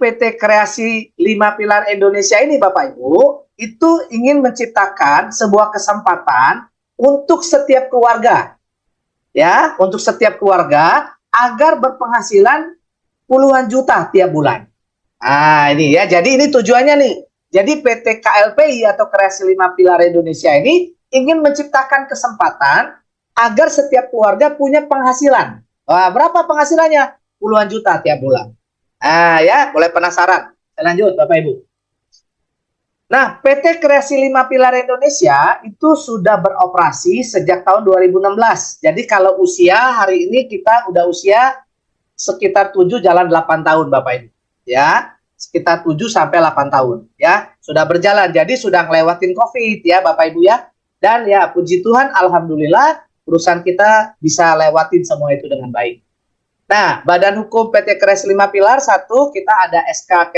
PT Kreasi 5 Pilar Indonesia ini Bapak Ibu, itu ingin menciptakan sebuah kesempatan untuk setiap keluarga. Ya, untuk setiap keluarga agar berpenghasilan puluhan juta tiap bulan. Nah, ini ya. Jadi ini tujuannya nih. Jadi PT KLPI atau Kreasi 5 Pilar Indonesia ini ingin menciptakan kesempatan agar setiap keluarga punya penghasilan. Wah, berapa penghasilannya? Puluhan juta tiap bulan. Ah, ya, boleh penasaran. Lanjut, Bapak Ibu. Nah, PT Kreasi 5 Pilar Indonesia itu sudah beroperasi sejak tahun 2016. Jadi kalau usia hari ini kita udah usia sekitar 7 jalan 8 tahun Bapak Ibu. Ya, sekitar 7 sampai 8 tahun ya. Sudah berjalan. Jadi sudah ngelewatin Covid ya Bapak Ibu ya. Dan ya puji Tuhan alhamdulillah perusahaan kita bisa lewatin semua itu dengan baik. Nah, Badan Hukum PT Kreasi 5 Pilar 1 kita ada SK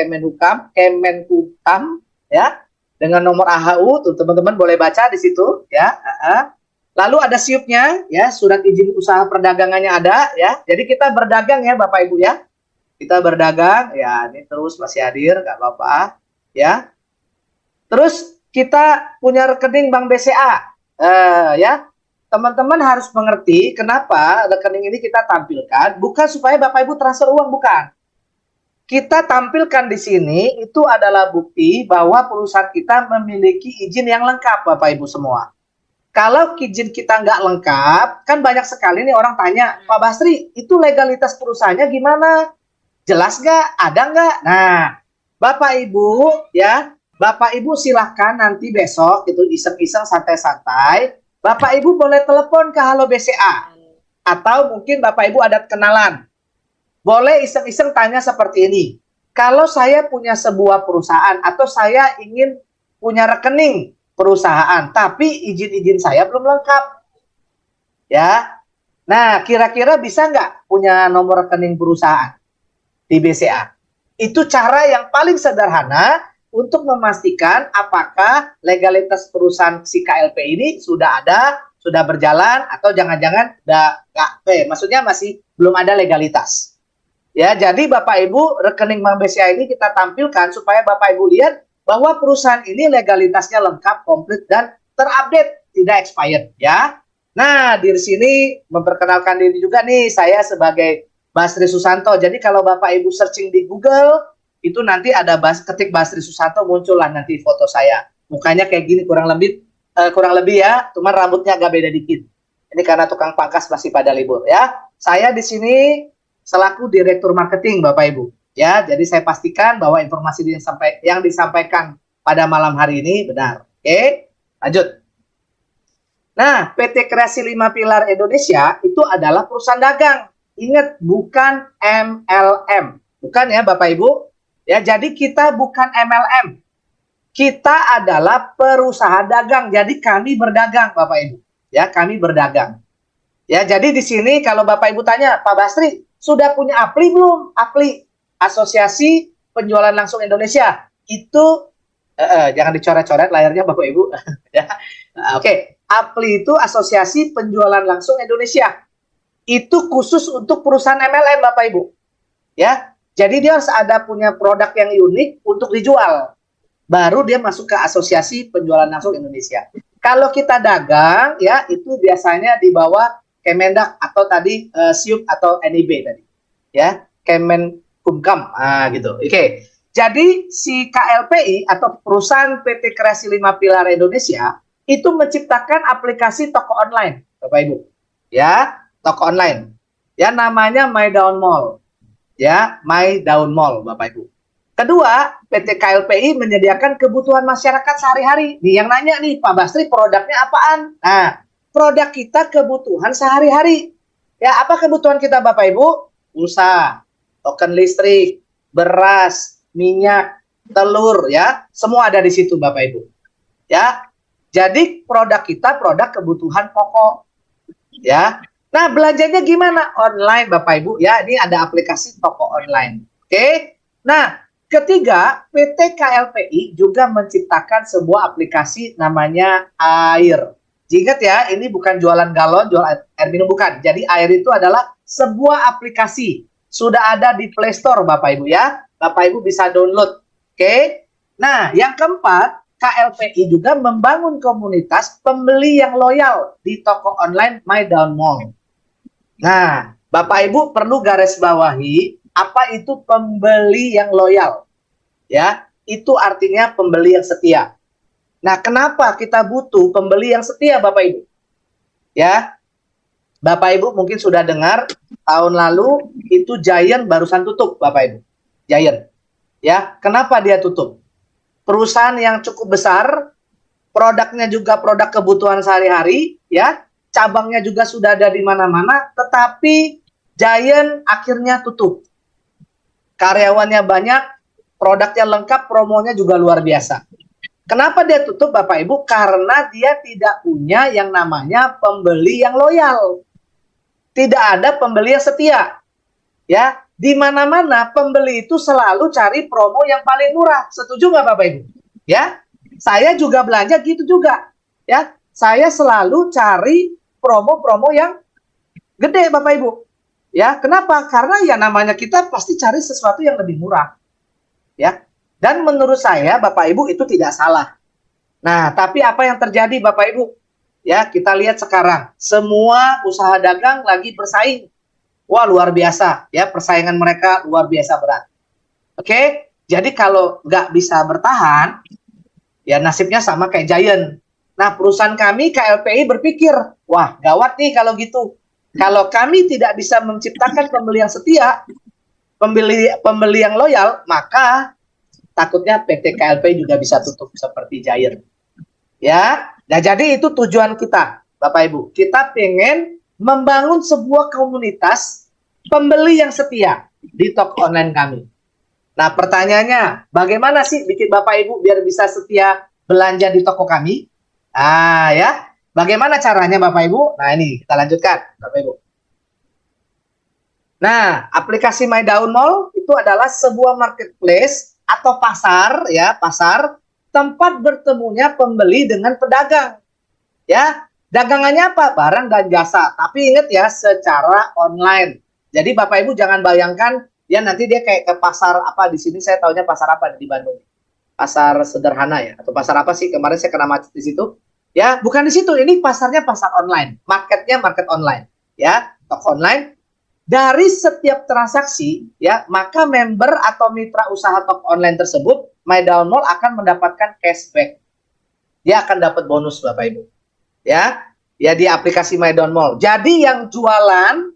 Kemenhukam ya, dengan nomor AHU, tuh teman-teman boleh baca di situ ya. Lalu ada SIUP-nya ya, surat izin usaha perdagangannya ada ya. Jadi kita berdagang ya Bapak Ibu ya. Kita berdagang ya, ini terus masih hadir nggak apa-apa ya. Terus kita punya rekening Bank BCA ya. Teman-teman harus mengerti kenapa rekening ini kita tampilkan, bukan supaya Bapak Ibu transfer uang, bukan. Kita tampilkan di sini itu adalah bukti bahwa perusahaan kita memiliki izin yang lengkap Bapak Ibu semua. Kalau izin kita nggak lengkap, kan banyak sekali nih orang tanya, Pak Basri, itu legalitas perusahaannya gimana? Jelas nggak? Ada nggak? Nah, Bapak Ibu ya, Bapak Ibu silahkan nanti besok itu iseng-iseng santai-santai, Bapak Ibu boleh telepon ke Halo BCA. Atau mungkin Bapak Ibu ada kenalan. Boleh iseng-iseng tanya seperti ini. Kalau saya punya sebuah perusahaan atau saya ingin punya rekening perusahaan, tapi izin-izin saya belum lengkap. Ya. Nah, kira-kira bisa nggak punya nomor rekening perusahaan di BCA? Itu cara yang paling sederhana untuk memastikan apakah legalitas perusahaan si KLP ini sudah ada, sudah berjalan, atau jangan-jangan maksudnya masih belum ada legalitas. Ya, jadi Bapak Ibu rekening Bank BCA ini kita tampilkan supaya Bapak Ibu lihat bahwa perusahaan ini legalitasnya lengkap, komplit, dan terupdate, tidak expired ya. Nah, di sini memperkenalkan diri juga nih, saya sebagai Basri Susanto. Jadi kalau Bapak Ibu searching di Google, itu nanti ada ketik Basri Susanto, muncullah nanti foto saya. Mukanya kayak gini kurang lebih ya, cuma rambutnya agak beda dikit. Ini karena tukang pangkas masih pada libur ya. Saya di sini selaku Direktur Marketing Bapak Ibu. Ya, jadi saya pastikan bahwa informasi yang disampaikan pada malam hari ini benar. Oke, lanjut. Nah, PT Kreasi 5 Pilar Indonesia itu adalah perusahaan dagang. Ingat, bukan MLM. Bukan ya Bapak Ibu. Ya, jadi kita bukan MLM. Kita adalah perusahaan dagang. Jadi kami berdagang, Bapak Ibu. Ya, kami berdagang. Ya, jadi di sini kalau Bapak Ibu tanya, Pak Basri, sudah punya APLI belum? APLI, Asosiasi Penjualan Langsung Indonesia. Itu jangan dicoret-coret layarnya Bapak Ibu. Ya. Oke, APLI itu Asosiasi Penjualan Langsung Indonesia. Itu khusus untuk perusahaan MLM Bapak Ibu. Ya. Jadi dia harus ada punya produk yang unik untuk dijual. Baru dia masuk ke Asosiasi Penjualan Langsung Indonesia. Kalau kita dagang, ya itu biasanya di bawah Kemendak atau tadi SIUP atau NIB tadi. Ya, Kemenkumham. Gitu. Oke. Jadi si KLPI atau perusahaan PT Kreasi 5 Pilar Indonesia itu menciptakan aplikasi toko online, Bapak Ibu. Ya, toko online. Ya, namanya My Dawn Mall. Ya, My Dawn Mall, Bapak Ibu. Kedua, PT KLPI menyediakan kebutuhan masyarakat sehari-hari. Nih yang nanya nih, Pak Basri produknya apaan? Nah, produk kita kebutuhan sehari-hari. Ya, apa kebutuhan kita Bapak Ibu? Pulsa, token listrik, beras, minyak, telur ya. Semua ada di situ Bapak Ibu. Ya. Jadi produk kita produk kebutuhan pokok. Ya. Nah, belanjanya gimana? Online Bapak Ibu ya. Ini ada aplikasi toko online. Oke. Nah, ketiga, PT KLPI juga menciptakan sebuah aplikasi namanya Air. Ingat ya, ini bukan jualan galon, jualan air minum, bukan. Jadi Air itu adalah sebuah aplikasi. Sudah ada di Play Store Bapak Ibu ya. Bapak Ibu bisa download. Oke. Nah, yang keempat, KLPI juga membangun komunitas pembeli yang loyal di toko online My Dawn Mall. Nah, Bapak Ibu perlu garis bawahi apa itu pembeli yang loyal. Ya, itu artinya pembeli yang setia. Nah, kenapa kita butuh pembeli yang setia, Bapak Ibu? Ya, Bapak Ibu mungkin sudah dengar tahun lalu itu Giant barusan tutup, Bapak Ibu. Giant. Ya, kenapa dia tutup? Perusahaan yang cukup besar, produknya juga produk kebutuhan sehari-hari, ya, cabangnya juga sudah ada di mana-mana, tetapi Giant akhirnya tutup. Karyawannya banyak, produknya lengkap, promonya juga luar biasa. Kenapa dia tutup, Bapak Ibu? Karena dia tidak punya yang namanya pembeli yang loyal. Tidak ada pembeli yang setia. Ya, di mana-mana pembeli itu selalu cari promo yang paling murah. Setuju nggak, Bapak Ibu? Ya, saya juga belanja gitu juga. Ya, saya selalu cari promo-promo yang gede, Bapak Ibu. Ya, kenapa? Karena ya namanya kita pasti cari sesuatu yang lebih murah. Ya, dan menurut saya, Bapak Ibu, itu tidak salah. Nah, tapi apa yang terjadi, Bapak Ibu? Ya, kita lihat sekarang. Semua usaha dagang lagi bersaing. Wah, luar biasa. Ya, persaingan mereka luar biasa berat. Oke, jadi kalau nggak bisa bertahan, ya nasibnya sama kayak Giant. Nah, perusahaan kami, KLPI, berpikir, wah, gawat nih kalau gitu. Kalau kami tidak bisa menciptakan pembeli yang setia, pembeli yang loyal, maka takutnya PT KLP juga bisa tutup seperti Giant. Ya, nah jadi itu tujuan kita, Bapak Ibu. Kita pengen membangun sebuah komunitas pembeli yang setia di toko online kami. Nah, pertanyaannya, bagaimana sih bikin Bapak Ibu biar bisa setia belanja di toko kami? Ah, ya. Bagaimana caranya, Bapak Ibu? Nah, ini kita lanjutkan, Bapak Ibu. Nah, aplikasi My Dawn Mall itu adalah sebuah marketplace atau pasar, ya, pasar tempat bertemunya pembeli dengan pedagang. Ya, dagangannya apa? Barang dan jasa. Tapi ingat ya, secara online. Jadi Bapak Ibu jangan bayangkan ya nanti dia kayak ke pasar apa di sini, saya tahunya pasar apa di Bandung. Pasar sederhana ya, atau pasar apa sih? Kemarin saya kena macet di situ. Ya, bukan di situ. Ini pasarnya pasar online. Marketnya market online. Ya, toko online. Dari setiap transaksi, ya, maka member atau mitra usaha toko online tersebut, My Dawn Mall akan mendapatkan cashback. Dia akan dapat bonus, Bapak Ibu. Ya, ya di aplikasi My Dawn Mall. Jadi yang jualan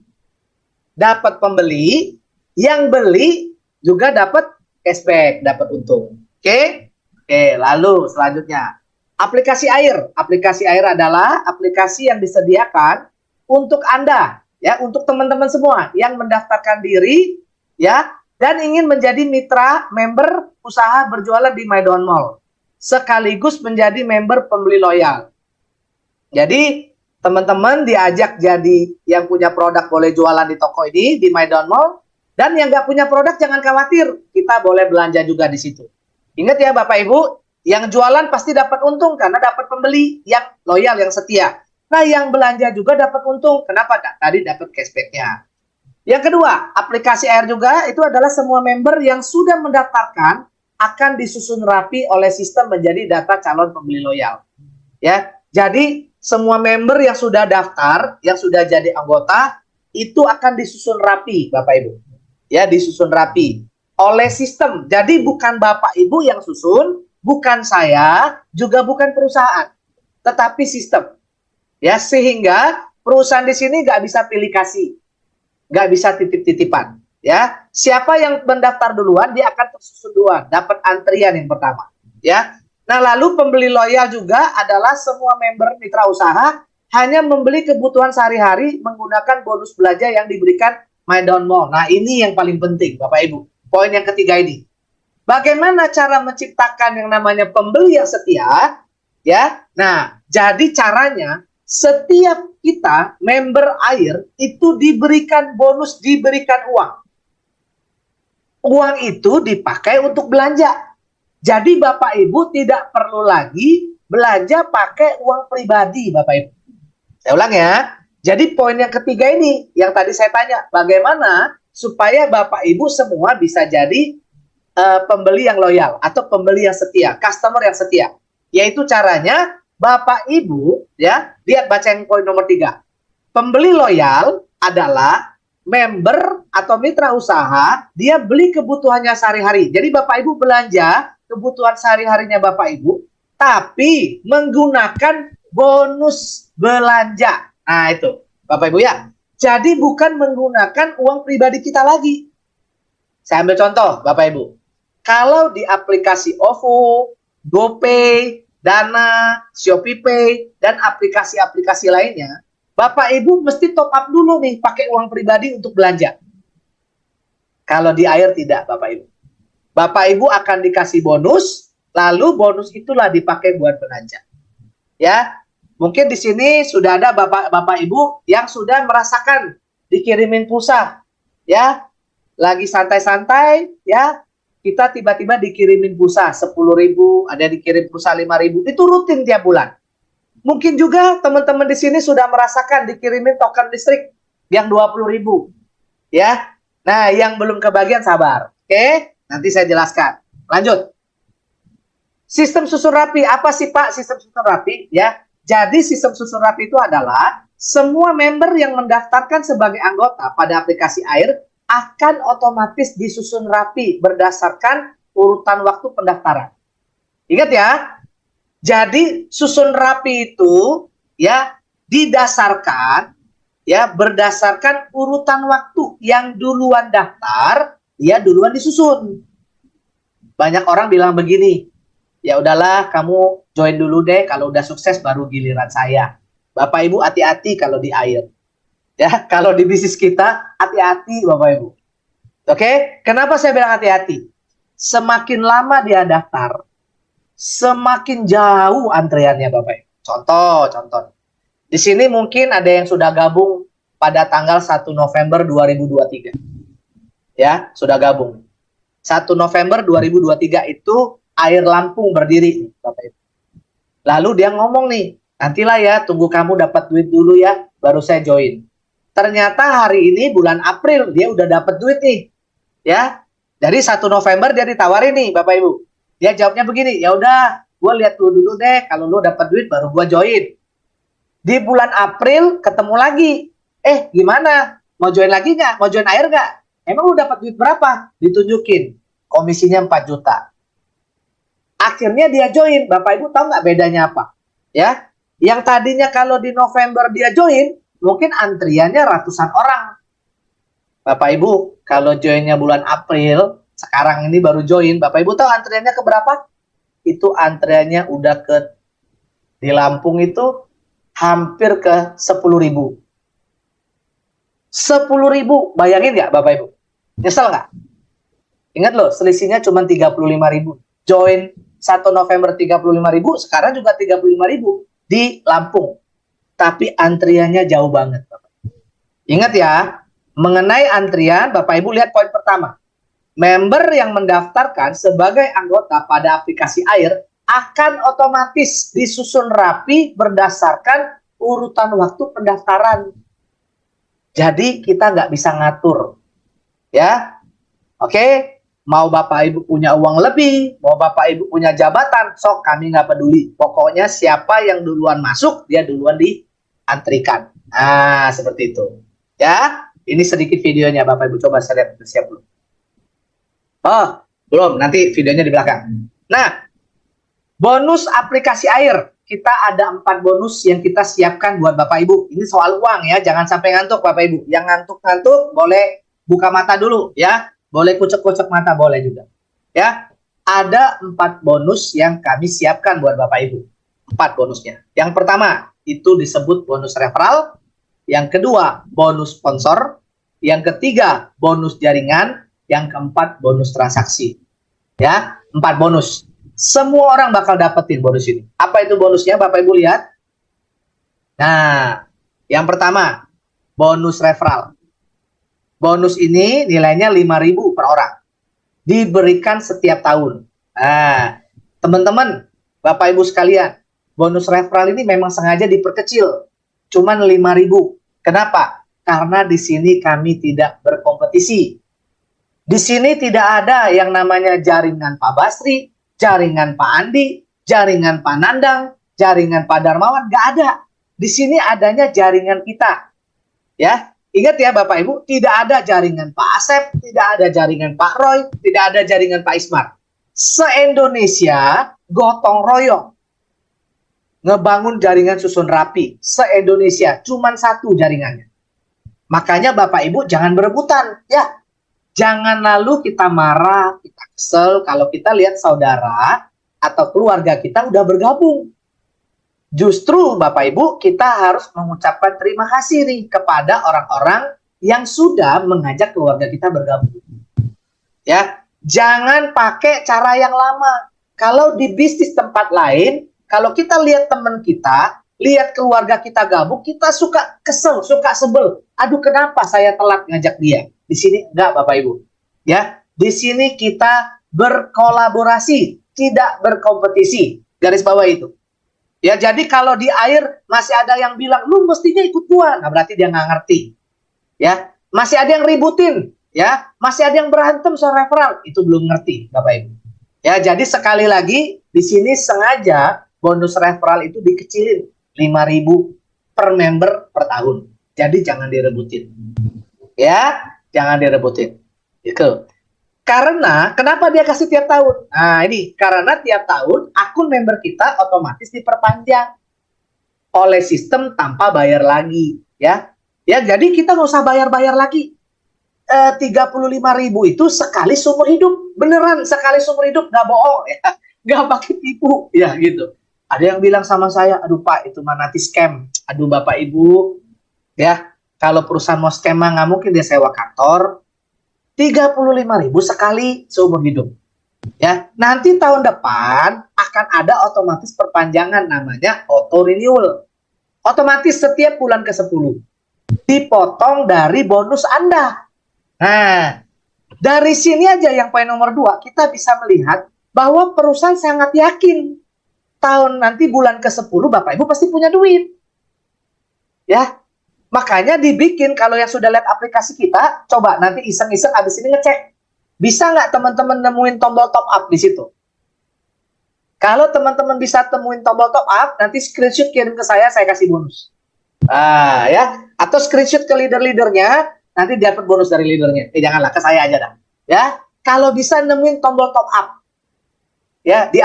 dapat pembeli, yang beli juga dapat cashback, dapat untung. Oke? Oke, lalu selanjutnya. Aplikasi air. Aplikasi air adalah aplikasi yang disediakan untuk Anda, ya, untuk teman-teman semua yang mendaftarkan diri, ya, dan ingin menjadi mitra member usaha berjualan di My Dawn Mall, sekaligus menjadi member pembeli loyal. Jadi teman-teman diajak jadi yang punya produk boleh jualan di toko ini di My Dawn Mall, dan yang nggak punya produk jangan khawatir, kita boleh belanja juga di situ. Ingat ya Bapak Ibu, yang jualan pasti dapat untung karena dapat pembeli yang loyal, yang setia. Nah, yang belanja juga dapat untung. Kenapa? Tadi dapat cashback-nya. Yang kedua, aplikasi air juga itu adalah semua member yang sudah mendaftarkan akan disusun rapi oleh sistem menjadi data calon pembeli loyal. Ya, jadi semua member yang sudah daftar, yang sudah jadi anggota, itu akan disusun rapi, Bapak Ibu. Ya, disusun rapi oleh sistem. Jadi bukan Bapak Ibu yang susun, bukan saya, juga bukan perusahaan, tetapi sistem. Ya, sehingga perusahaan di sini nggak bisa pilih kasih, nggak bisa titip-titipan. Ya, siapa yang mendaftar duluan dia akan tersusun duluan, dapat antrian yang pertama. Ya, nah lalu pembeli loyal juga adalah semua member mitra usaha hanya membeli kebutuhan sehari-hari menggunakan bonus belanja yang diberikan My Dawn Mall. Nah ini yang paling penting, Bapak Ibu. Poin yang ketiga ini. Bagaimana cara menciptakan yang namanya pembeli yang setia? Ya, nah jadi caranya setiap kita member air itu diberikan bonus, diberikan uang. Uang itu dipakai untuk belanja. Jadi Bapak Ibu tidak perlu lagi belanja pakai uang pribadi, Bapak Ibu. Saya ulang ya. Jadi poin yang ketiga ini yang tadi saya tanya, bagaimana supaya Bapak Ibu semua bisa jadi pembeli yang loyal atau pembeli yang setia, customer yang setia. Yaitu caranya Bapak Ibu ya, lihat baca yang poin nomor 3. Pembeli loyal adalah member atau mitra usaha, dia beli kebutuhannya sehari-hari. Jadi Bapak Ibu belanja kebutuhan sehari-harinya Bapak Ibu, tapi menggunakan bonus belanja. Nah itu Bapak Ibu ya. Jadi bukan menggunakan uang pribadi kita lagi. Saya ambil contoh Bapak Ibu. Kalau di aplikasi OVO, GoPay, Dana, ShopeePay, dan aplikasi-aplikasi lainnya, Bapak Ibu mesti top up dulu nih pakai uang pribadi untuk belanja. Kalau di Air tidak Bapak Ibu. Bapak Ibu akan dikasih bonus, lalu bonus itulah dipakai buat belanja. Ya, mungkin di sini sudah ada Bapak Ibu yang sudah merasakan dikirimin pulsa, ya, lagi santai-santai, ya, kita tiba-tiba dikirimin pulsa 10.000, ada dikirim pulsa 5.000, itu rutin tiap bulan. Mungkin juga teman-teman di sini sudah merasakan dikirimin token listrik yang 20.000, ya. Nah, yang belum kebagian sabar, oke? Nanti saya jelaskan. Lanjut. Sistem susun rapi, apa sih Pak sistem susun rapi? Ya, jadi sistem susun rapi itu adalah semua member yang mendaftarkan sebagai anggota pada aplikasi Air akan otomatis disusun rapi berdasarkan urutan waktu pendaftaran. Ingat ya, jadi susun rapi itu ya didasarkan ya berdasarkan urutan waktu, yang duluan daftar, dia duluan disusun. Banyak orang bilang begini, ya udahlah kamu join dulu deh, kalau udah sukses baru giliran saya. Bapak Ibu hati-hati kalau di Air. Ya, kalau di bisnis kita hati-hati Bapak Ibu. Oke, kenapa saya bilang hati-hati? Semakin lama dia daftar, semakin jauh antreannya Bapak Ibu. Contoh. Di sini mungkin ada yang sudah gabung pada tanggal 1 November 2023. Ya, sudah gabung. 1 November 2023 itu Air Lampung berdiri, Bapak Ibu. Lalu dia ngomong nih, nantilah ya, tunggu kamu dapat duit dulu ya, baru saya join. Ternyata hari ini bulan April dia udah dapat duit nih, ya. Dari 1 November dia ditawarin nih, Bapak Ibu. Dia jawabnya begini, ya udah, gue lihat dulu deh, kalau lu dapat duit baru gue join. Di bulan April ketemu lagi, gimana? Mau join lagi nggak? Mau join Air nggak? Emang lu dapat duit berapa? Ditunjukin, komisinya 4 juta. Akhirnya dia join, Bapak Ibu tahu nggak bedanya apa? Ya, yang tadinya kalau di November dia join, mungkin antriannya ratusan orang. Bapak Ibu, kalau joinnya bulan April, sekarang ini baru join, Bapak Ibu tahu antriannya ke berapa? Itu antriannya udah di Lampung itu hampir ke 10.000. 10.000, bayangin nggak Bapak Ibu? Nyesel nggak? Ingat loh, selisihnya cuma 35.000. Join 1 November 35.000, sekarang juga 35.000 di Lampung. Tapi antriannya jauh banget Bapak. Ingat ya, mengenai antrian, Bapak Ibu lihat poin pertama. Member yang mendaftarkan sebagai anggota pada aplikasi Air akan otomatis disusun rapi berdasarkan urutan waktu pendaftaran. Jadi kita nggak bisa ngatur. Ya, oke. Mau Bapak Ibu punya uang lebih, mau Bapak Ibu punya jabatan, sok kami nggak peduli. Pokoknya siapa yang duluan masuk, dia duluan diantrikan. Nah, seperti itu. Ya, ini sedikit videonya Bapak Ibu, coba saya lihat, siap belum? Oh, belum, nanti videonya di belakang. Nah, bonus aplikasi Air. Kita ada 4 bonus yang kita siapkan buat Bapak Ibu. Ini soal uang ya, jangan sampai ngantuk Bapak Ibu. Yang ngantuk-ngantuk boleh buka mata dulu ya. Boleh kucek-kucek mata, boleh juga. Ya, ada 4 bonus yang kami siapkan buat Bapak Ibu. 4 bonusnya. Yang pertama, itu disebut bonus referral. Yang kedua, bonus sponsor. Yang ketiga, bonus jaringan. Yang keempat, bonus transaksi. Ya, 4 bonus. Semua orang bakal dapetin bonus ini. Apa itu bonusnya, Bapak Ibu lihat? Nah, yang pertama, bonus referral. Bonus ini nilainya 5.000 per orang. Diberikan setiap tahun. Nah, teman-teman, Bapak Ibu sekalian, bonus referral ini memang sengaja diperkecil. Cuman 5.000. Kenapa? Karena di sini kami tidak berkompetisi. Di sini tidak ada yang namanya jaringan Pak Basri, jaringan Pak Andi, jaringan Pak Nandang, jaringan Pak Darmawan, nggak ada. Di sini adanya jaringan kita. Ya, ingat ya Bapak Ibu, tidak ada jaringan Pak Asep, tidak ada jaringan Pak Roy, tidak ada jaringan Pak Ismar. Se-Indonesia gotong royong ngebangun jaringan susun rapi. Se-Indonesia cuman satu jaringannya. Makanya Bapak Ibu jangan berebutan, ya. Jangan lalu kita marah, kita kesel kalau kita lihat saudara atau keluarga kita udah bergabung. Justru Bapak Ibu kita harus mengucapkan terima kasih nih kepada orang-orang yang sudah mengajak keluarga kita bergabung. Ya, jangan pakai cara yang lama. Kalau di bisnis tempat lain, kalau kita lihat teman kita, lihat keluarga kita gabung, kita suka kesel, suka sebel. Aduh, kenapa saya telat ngajak dia? Di sini enggak Bapak Ibu. Ya, di sini kita berkolaborasi, tidak berkompetisi. Garis bawah itu. Ya, jadi kalau di air masih ada yang bilang lu mestinya ikut gua, nah berarti dia nggak ngerti. Ya, masih ada yang ributin, ya, masih ada yang berantem soal referral, itu belum ngerti Bapak Ibu. Ya, jadi sekali lagi di sini sengaja bonus referral itu dikecilin 5.000 per member per tahun. Jadi jangan direbutin. Ya, jangan direbutin. Itu. Karena kenapa dia kasih tiap tahun? Nah, ini karena tiap tahun akun member kita otomatis diperpanjang oleh sistem tanpa bayar lagi, ya. Ya, jadi kita nggak usah bayar-bayar lagi. 35.000 itu sekali seumur hidup, beneran sekali seumur hidup, nggak bohong, ya, nggak pakai tipu, ya gitu. Ada yang bilang sama saya, aduh Pak, itu mah nanti scam. Aduh Bapak Ibu, ya, kalau perusahaan mau scam mah nggak mungkin dia sewa kantor. 35.000 sekali seumur hidup. Ya, nanti tahun depan akan ada otomatis perpanjangan namanya auto renewal. Otomatis setiap bulan ke-10 dipotong dari bonus Anda. Nah, dari sini aja yang poin nomor 2, kita bisa melihat bahwa perusahaan sangat yakin tahun nanti bulan ke-10 Bapak Ibu pasti punya duit. Ya, makanya dibikin, kalau yang sudah lihat aplikasi kita, coba nanti iseng-iseng abis ini ngecek. Bisa nggak teman-teman nemuin tombol top up di situ? Kalau teman-teman bisa temuin tombol top up, nanti screenshot kirim ke saya kasih bonus. Ya, atau screenshot ke leader-leadernya, nanti dapat bonus dari leadernya. Janganlah, ke saya aja dah. Ya, kalau bisa nemuin tombol top up. Ya, di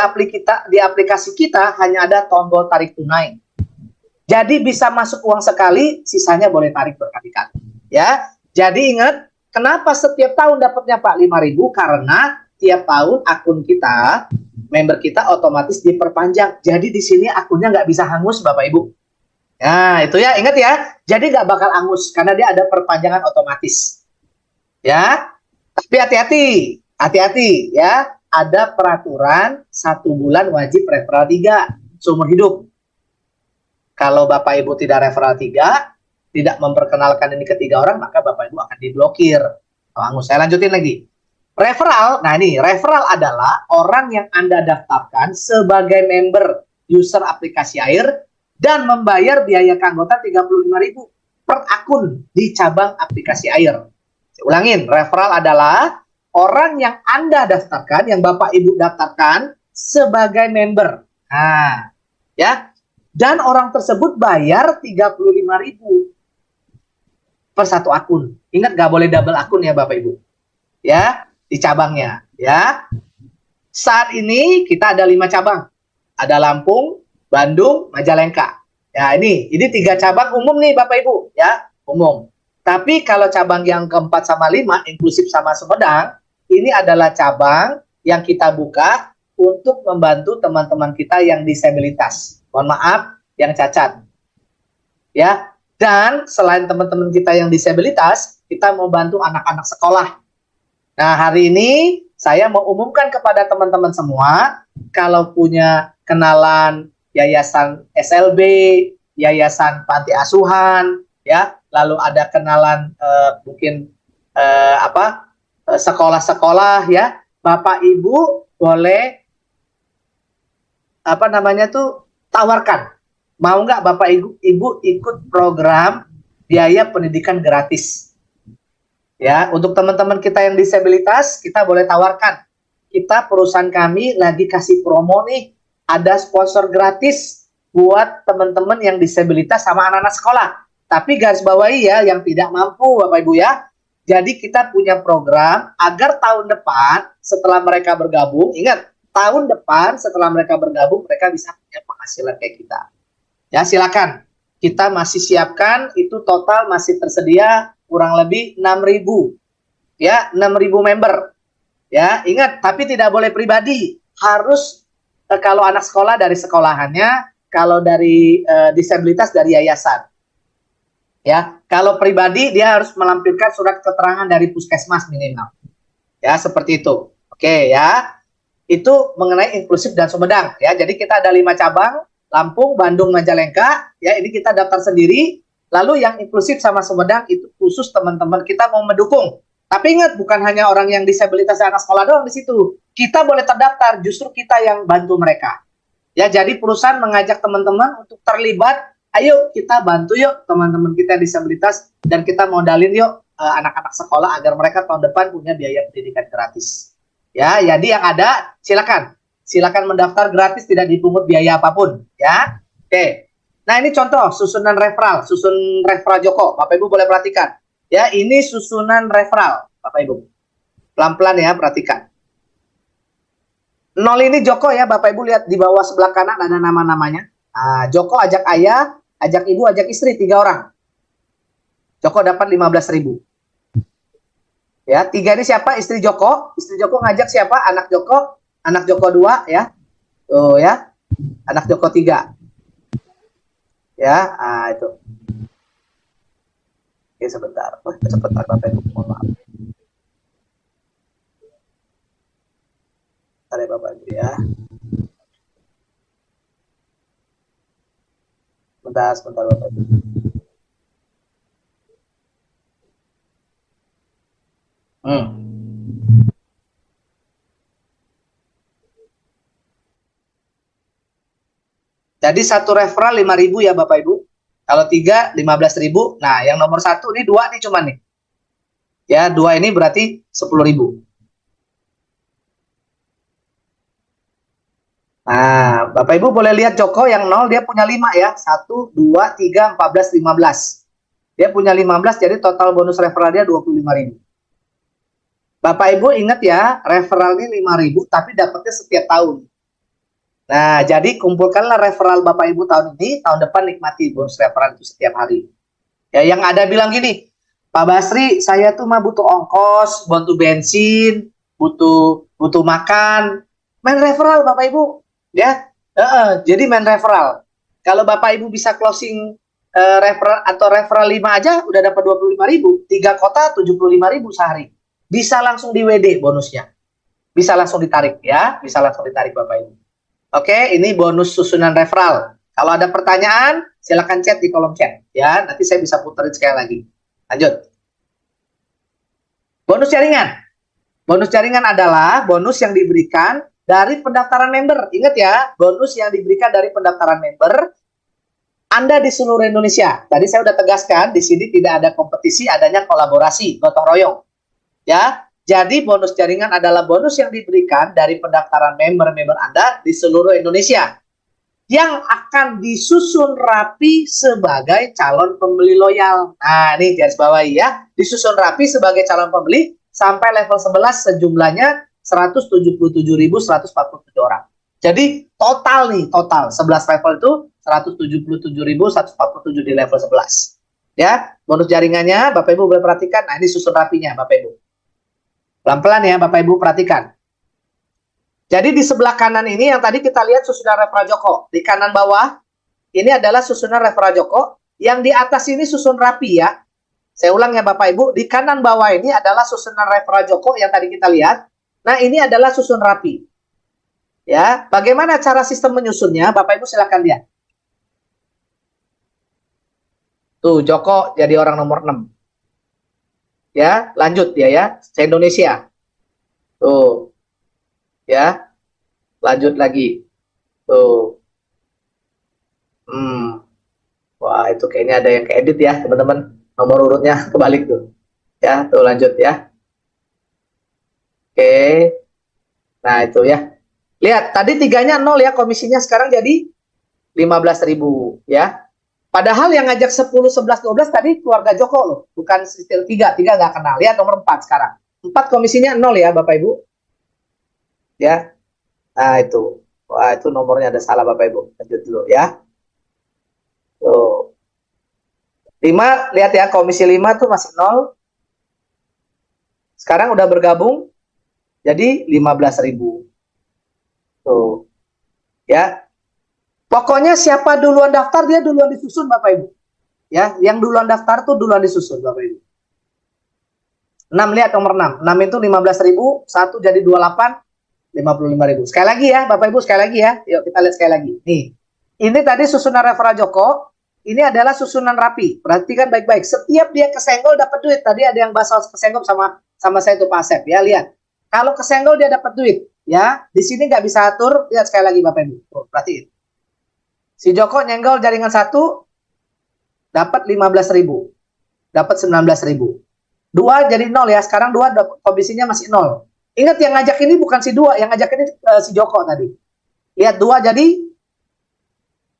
aplikasi kita hanya ada tombol tarik tunai. Jadi bisa masuk uang sekali, sisanya boleh tarik berkali-kali. Ya, jadi ingat, kenapa setiap tahun dapatnya Pak 5.000? Karena tiap tahun akun kita, member kita otomatis diperpanjang. Jadi di sini akunnya nggak bisa hangus, Bapak Ibu. Nah, itu ya, ingat ya. Jadi nggak bakal hangus karena dia ada perpanjangan otomatis. Ya, tapi hati-hati, ya. Ada peraturan 1 bulan wajib referral 3 seumur hidup. Kalau Bapak Ibu tidak referral 3, tidak memperkenalkan ini ke 3 orang, maka Bapak Ibu akan diblokir. Saya lanjutin lagi. Referral, nah ini, referral adalah orang yang Anda daftarkan sebagai member user aplikasi AIR dan membayar biaya keanggotaan 35.000 per akun di cabang aplikasi AIR. Saya ulangin, referral adalah orang yang Anda daftarkan, yang Bapak Ibu daftarkan sebagai member. Nah, ya. Dan orang tersebut bayar 35.000 per satu akun. Ingat, nggak boleh double akun ya Bapak Ibu. Ya, di cabangnya. Ya, saat ini kita ada 5 cabang. Ada Lampung, Bandung, Majalengka. Ya, ini 3 cabang umum nih Bapak Ibu. Ya, umum. Tapi kalau cabang yang keempat sama 5, inklusif sama Sumedang, ini adalah cabang yang kita buka untuk membantu teman-teman kita yang disabilitas. Mohon maaf, yang cacat. Ya, dan selain teman-teman kita yang disabilitas, kita mau bantu anak-anak sekolah. Nah, hari ini saya mau umumkan kepada teman-teman semua, kalau punya kenalan yayasan SLB, yayasan panti asuhan, ya, lalu ada kenalan mungkin sekolah-sekolah, ya, Bapak Ibu boleh tawarkan, mau nggak Bapak Ibu ikut program biaya pendidikan gratis, Ya, untuk teman-teman kita yang disabilitas, kita boleh tawarkan. Kita perusahaan kami lagi kasih promo nih, ada sponsor gratis buat teman-teman yang disabilitas sama anak-anak sekolah. Tapi garis bawahi ya, yang tidak mampu Bapak Ibu ya. Jadi kita punya program agar tahun depan setelah mereka bergabung, ingat, tahun depan setelah mereka bergabung, mereka bisa punya penghasilan kayak kita. Ya, silakan. Kita masih siapkan, itu total masih tersedia kurang lebih 6.000. Ya, 6.000 member. Ya, ingat, tapi tidak boleh pribadi. Harus kalau anak sekolah dari sekolahannya, kalau dari disabilitas dari yayasan. Ya, kalau pribadi dia harus melampirkan surat keterangan dari puskesmas minimal. Ya, seperti itu. Oke ya. Itu mengenai inklusif dan Sumedang ya. Jadi kita ada 5 cabang, Lampung, Bandung, Majalengka. Ya, ini kita daftar sendiri. Lalu yang inklusif sama Sumedang itu khusus teman-teman kita mau mendukung. Tapi ingat, bukan hanya orang yang disabilitas anak sekolah doang di situ. Kita boleh terdaftar, justru kita yang bantu mereka. Ya, jadi perusahaan mengajak teman-teman untuk terlibat. Ayo kita bantu yuk teman-teman kita disabilitas dan kita modalin yuk anak-anak sekolah agar mereka tahun depan punya biaya pendidikan gratis. Ya, jadi yang ada silakan mendaftar gratis, tidak dipungut biaya apapun. Ya, oke. Nah, ini contoh susunan referral Joko. Bapak Ibu boleh perhatikan. Ya, ini susunan referral Bapak Ibu. Pelan-pelan ya, perhatikan. 0 ini Joko ya, Bapak Ibu lihat di bawah sebelah kanan ada nama-namanya. Nah, Joko ajak ayah, ajak ibu, ajak istri, 3 orang. Joko dapat 15.000. Ya, 3 ini siapa? Istri Joko. Istri Joko ngajak siapa? Anak Joko 2 ya. Tuh ya. Anak Joko 3. Ya, itu. Oke, sebentar. Sebentar Bapak Ibu, mohon maaf. Bentar ya Bapak Ibu ya. Sebentar Bapak Ibu. Jadi satu referral 5.000 ya Bapak Ibu. Kalau 3 15.000. Nah, yang nomor 1 ini 2 nih cuman nih. Ya, 2 ini berarti 10.000. Nah, Bapak Ibu boleh lihat Joko yang 0 dia punya 5 ya. 1 2 3 14 15. Dia punya 15, jadi total bonus referral dia 25.000. Bapak Ibu ingat ya, referral ini 5.000 tapi dapatnya setiap tahun. Nah, jadi kumpulkanlah referral Bapak Ibu tahun ini, tahun depan nikmati bonus referral itu setiap hari. Ya, yang ada bilang gini, Pak Basri, saya tuh mah butuh ongkos, butuh bensin, butuh makan, main referral Bapak Ibu, ya. Jadi main referral. Kalau Bapak Ibu bisa closing referral atau referral 5 aja udah dapat 25.000, 3 kota 75.000 sehari. Bisa langsung di WD bonusnya. Bisa langsung ditarik ya, bisa langsung ditarik Bapak Ibu. Oke, ini bonus susunan referral. Kalau ada pertanyaan, silakan chat di kolom chat. Ya, nanti saya bisa puterin sekali lagi. Lanjut. Bonus jaringan. Bonus jaringan adalah bonus yang diberikan dari pendaftaran member. Ingat ya, bonus yang diberikan dari pendaftaran member Anda di seluruh Indonesia. Tadi saya sudah tegaskan, di sini tidak ada kompetisi, adanya kolaborasi, gotong royong. Ya, jadi bonus jaringan adalah bonus yang diberikan dari pendaftaran member-member Anda di seluruh Indonesia yang akan disusun rapi sebagai calon pembeli loyal. Nah, ini garis bawahi ya. Disusun rapi sebagai calon pembeli sampai level 11 sejumlahnya 177.147 orang. Jadi total 11 level itu 177.147 di level 11. Ya, bonus jaringannya Bapak Ibu boleh perhatikan. Nah, ini susun rapinya Bapak Ibu. Pelan-pelan ya Bapak Ibu perhatikan. Jadi di sebelah kanan ini yang tadi kita lihat susunan referral Joko. Di kanan bawah ini adalah susunan referral Joko. Yang di atas ini susun rapi ya. Saya ulang ya Bapak Ibu. Di kanan bawah ini adalah susunan referral Joko yang tadi kita lihat. Nah, ini adalah susun rapi. Ya, bagaimana cara sistem menyusunnya? Bapak Ibu silakan lihat. Tuh, Joko jadi orang nomor 6. Ya, lanjut dia ya, se-Indonesia. Tuh. Ya. Lanjut lagi. Tuh. Wah, itu kayaknya ada yang keedit ya, teman-teman. Nomor urutnya kebalik tuh. Ya, tuh lanjut ya. Oke. Nah, itu ya. Lihat, tadi tiganya 0 ya, komisinya sekarang jadi 15.000 ya. Padahal yang ngajak 10, 11, 12 tadi keluarga Joko loh, bukan sistem 3 nggak kenal. Lihat nomor 4 sekarang. 4 komisinya 0 ya Bapak Ibu. Ya. Nah, itu. Wah, itu nomornya ada salah Bapak Ibu. Lanjut dulu ya. Tuh. 5, lihat ya, komisi 5 tuh masih 0. Sekarang udah bergabung jadi 15.000. Tuh. Ya. Pokoknya siapa duluan daftar dia duluan disusun Bapak Ibu. Ya, yang duluan daftar tuh duluan disusun Bapak Ibu. 6, lihat nomor 6. 6 itu 15.000, 1 jadi 28, 55.000. Sekali lagi ya Bapak Ibu, sekali lagi ya. Yuk kita lihat sekali lagi. Nih. Ini tadi susunan referral Joko, ini adalah susunan rapi. Perhatikan baik-baik. Setiap dia kesenggol dapat duit. Tadi ada yang bahas kesenggol sama saya tuh Pak Asep ya, lihat. Kalau kesenggol dia dapat duit, ya. Di sini nggak bisa atur, lihat sekali lagi Bapak Ibu. Tuh, perhatiin. Si Joko nyenggol jaringan 1 dapat 15.000. Dapat 19.000. 2 jadi 0 ya. Sekarang 2 komisinya masih 0. Ingat yang ngajak ini bukan si 2, yang ngajak ini si Joko tadi. Lihat 2 jadi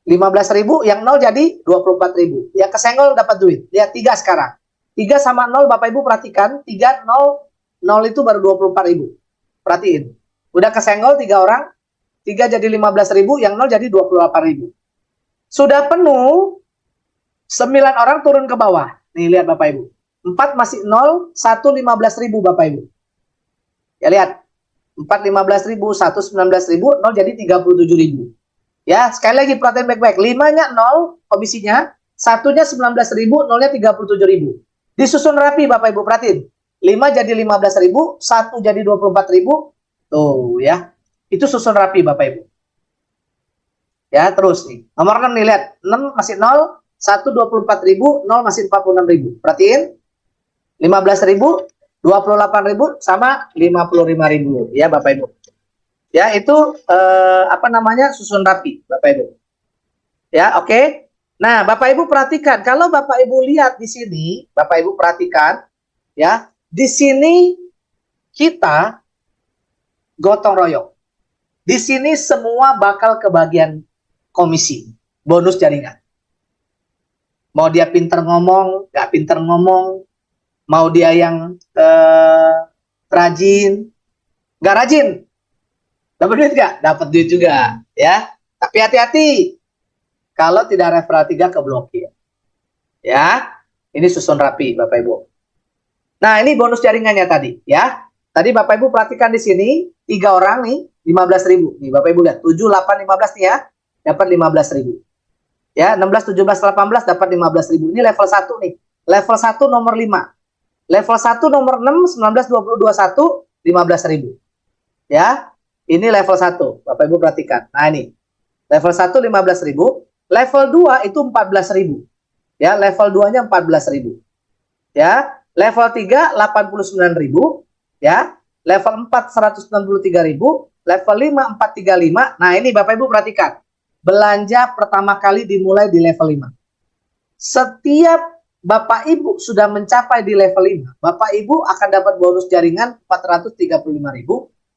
15.000, yang 0 jadi 24.000. Yang kesenggol dapat duit. Lihat 3 sekarang. 3 sama 0 Bapak Ibu perhatikan, 3 0 0 itu baru 24.000. Perhatiin. Udah kesenggol 3 orang, 3 jadi 15.000, yang 0 jadi 28.000. Sudah penuh, 9 orang turun ke bawah. Nih lihat Bapak Ibu. 4 masih 0, 1 15.000 Bapak Ibu. Ya lihat. 4 15.000, 1 19.000, 0 jadi 37.000. Ya, sekali lagi perhatian baik-baik. 5-nya 0 komisinya, 1-nya 19.000, 0-nya 37.000. Disusun rapi Bapak Ibu, perhatiin. 5 jadi 15.000, 1 jadi 24.000. Tuh ya. Itu susun rapi Bapak Ibu. Ya, terus nih. Nomor 6 nih, lihat. 6 masih 0, 1 24.000, 0 masih 46.000. Perhatiin. 15.000, 28.000 sama 55.000 ya Bapak Ibu. Ya, itu apa namanya? Susun rapi Bapak Ibu. Ya, oke. Nah, Bapak Ibu perhatikan, kalau Bapak Ibu lihat di sini, Bapak Ibu perhatikan ya, di sini kita gotong royong. Di sini semua bakal kebagian komisi, bonus jaringan. Mau dia pinter ngomong, nggak pinter ngomong, mau dia yang rajin, nggak rajin, dapat duit nggak? Dapat duit juga, ya. Tapi hati-hati, kalau tidak referral 3 keblokir. Ya, ini susun rapi, Bapak Ibu. Nah, ini bonus jaringannya tadi, ya. Tadi Bapak Ibu perhatikan di sini, 3 orang nih, 15.000. Nih, Bapak Ibu lihat, 7, 8, 15 nih ya, dapat 15.000. Ya, 16, 17, 18 dapat 15.000. Ini level 1 nih. Level 1 nomor 5. Level 1 nomor 6, 19, 20, 21, 15.000. Ya, ini level 1. Bapak Ibu perhatikan. Nah, ini. Level 1 15.000, level 2 itu 14.000. Ya, level 2-nya 14.000. Ya, level 3 89.000, ya. Level 4 163.000, level 5 435. Nah, ini Bapak Ibu perhatikan. Belanja pertama kali dimulai di level 5. Setiap Bapak Ibu sudah mencapai di level 5, Bapak Ibu akan dapat bonus jaringan 435.000.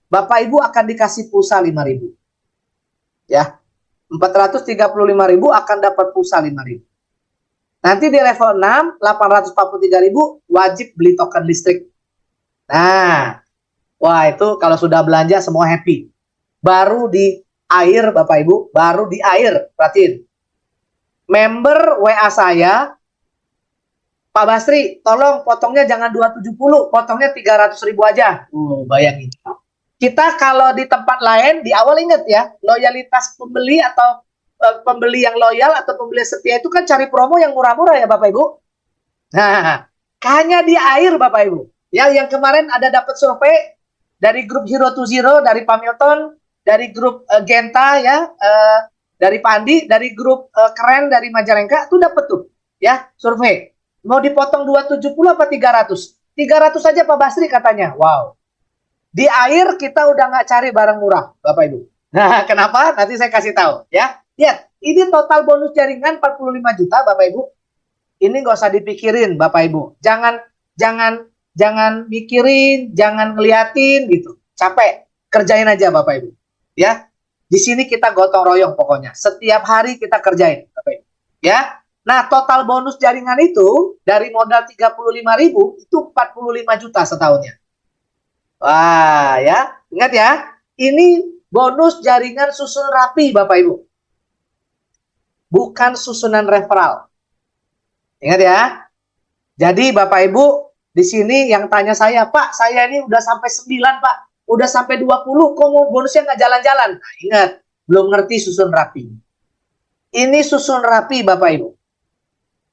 Bapak Ibu akan dikasih pulsa 5.000. Ya. 435.000 akan dapat pulsa 5.000. Nanti di level 6, 843.000 wajib beli token listrik. Nah, wah itu kalau sudah belanja semua happy. Baru di air Bapak Ibu, baru di air. Perhatiin. Member WA saya, Pak Basri, tolong potongnya jangan 270, potongnya 300.000 aja. Bayangin. Kita kalau di tempat lain, di awal ingat ya, loyalitas pembeli atau pembeli yang loyal atau pembeli setia itu kan cari promo yang murah-murah ya Bapak Ibu. Nah, hanya di air Bapak Ibu. Ya, yang kemarin ada dapat survei dari grup Zero to Zero, dari Pak Milton, dari grup Genta ya, dari Pandi, dari grup Keren dari Majalengka, itu dapat tuh ya survei. Mau dipotong 270 apa 300? 300 saja Pak Basri katanya. Wow. Di air kita udah nggak cari barang murah, Bapak Ibu. Nah, kenapa? Nanti saya kasih tahu, ya. Lihat, ini total bonus jaringan 45 juta, Bapak Ibu. Ini nggak usah dipikirin, Bapak Ibu. Jangan jangan mikirin, jangan ngeliatin gitu. Capek, kerjain aja Bapak Ibu. Ya, di sini kita gotong royong pokoknya. Setiap hari kita kerjain, Bapak Ibu. Ya. Nah, total bonus jaringan itu dari modal 35.000 itu 45 juta setahunnya. Wah, ya. Ingat ya, ini bonus jaringan susun rapi Bapak Ibu. Bukan susunan referral. Ingat ya. Jadi Bapak Ibu, di sini yang tanya saya, Pak, saya ini udah sampai 9, Pak. Udah sampai 20, kok mau bonusnya nggak jalan-jalan? Nah, ingat, belum ngerti susun rapi. Ini susun rapi Bapak Ibu.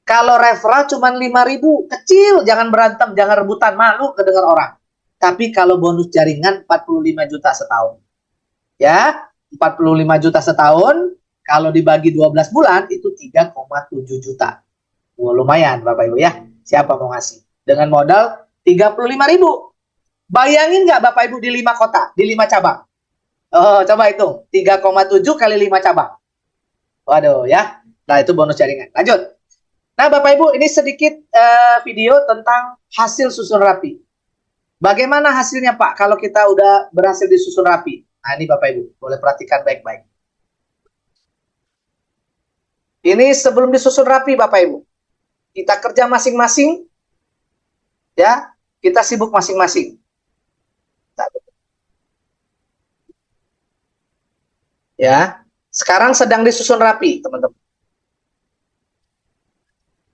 Kalau referral cuma 5.000, kecil, jangan berantem, jangan rebutan, malu kedengar orang. Tapi kalau bonus jaringan 45 juta setahun. Ya, 45 juta setahun, kalau dibagi 12 bulan, itu 3,7 juta. Wah, lumayan Bapak Ibu ya. Siapa mau ngasih? Dengan modal 35.000. Bayangin nggak Bapak Ibu di 5 kota, di 5 cabang? Oh, coba hitung. 3,7 kali 5 cabang. Waduh ya. Nah, itu bonus jaringan. Lanjut. Nah, Bapak Ibu, ini sedikit video tentang hasil susun rapi. Bagaimana hasilnya Pak kalau kita udah berhasil disusun rapi? Nah, ini Bapak Ibu, boleh perhatikan baik-baik. Ini sebelum disusun rapi Bapak Ibu. Kita kerja masing-masing, ya, kita sibuk masing-masing. Ya, sekarang sedang disusun rapi, teman-teman.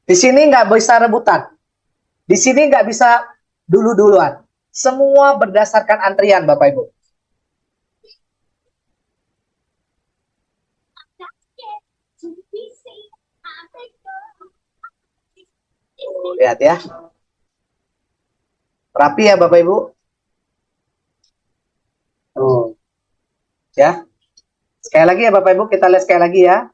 Di sini nggak bisa rebutan. Di sini nggak bisa dulu-duluan. Semua berdasarkan antrian, Bapak Ibu. Lihat ya. Rapi ya, Bapak Ibu. Tuh. Ya. Sekali lagi ya, Bapak Ibu, kita lihat sekali lagi ya.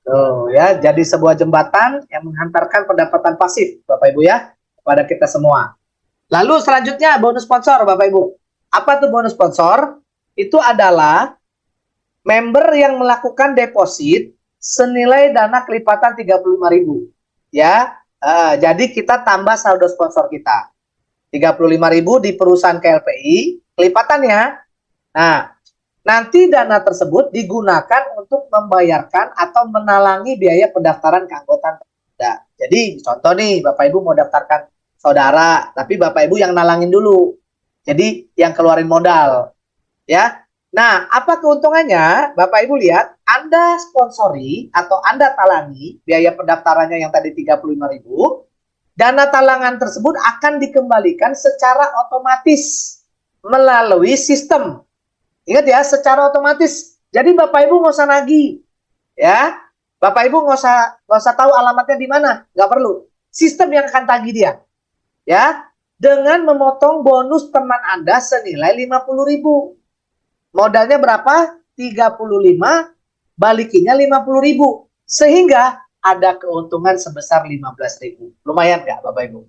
Tuh ya, jadi sebuah jembatan yang menghantarkan pendapatan pasif, Bapak Ibu ya, kepada kita semua. Lalu selanjutnya bonus sponsor, Bapak Ibu. Apa tuh bonus sponsor? Itu adalah member yang melakukan deposit senilai dana kelipatan 35.000. Ya, jadi kita tambah saldo sponsor kita. 35.000 di perusahaan KLPI, kelipatannya. Nah, nanti dana tersebut digunakan untuk membayarkan atau menalangi biaya pendaftaran keanggotaan. Jadi contoh nih, Bapak Ibu mau daftarkan saudara, tapi Bapak Ibu yang nalangin dulu. Jadi yang keluarin modal. Ya. Nah, apa keuntungannya? Bapak Ibu lihat, Anda sponsori atau Anda talangi biaya pendaftarannya yang tadi 35.000, dana talangan tersebut akan dikembalikan secara otomatis melalui sistem. Ingat ya, secara otomatis. Jadi Bapak Ibu nggak usah nagih, ya. Bapak Ibu nggak usah tahu alamatnya di mana, nggak perlu. Sistem yang akan tagih dia, ya, dengan memotong bonus teman Anda senilai 50.000. Modalnya berapa? 35, balikinya 50.000. Sehingga ada keuntungan sebesar 15.000. Lumayan nggak Bapak Ibu?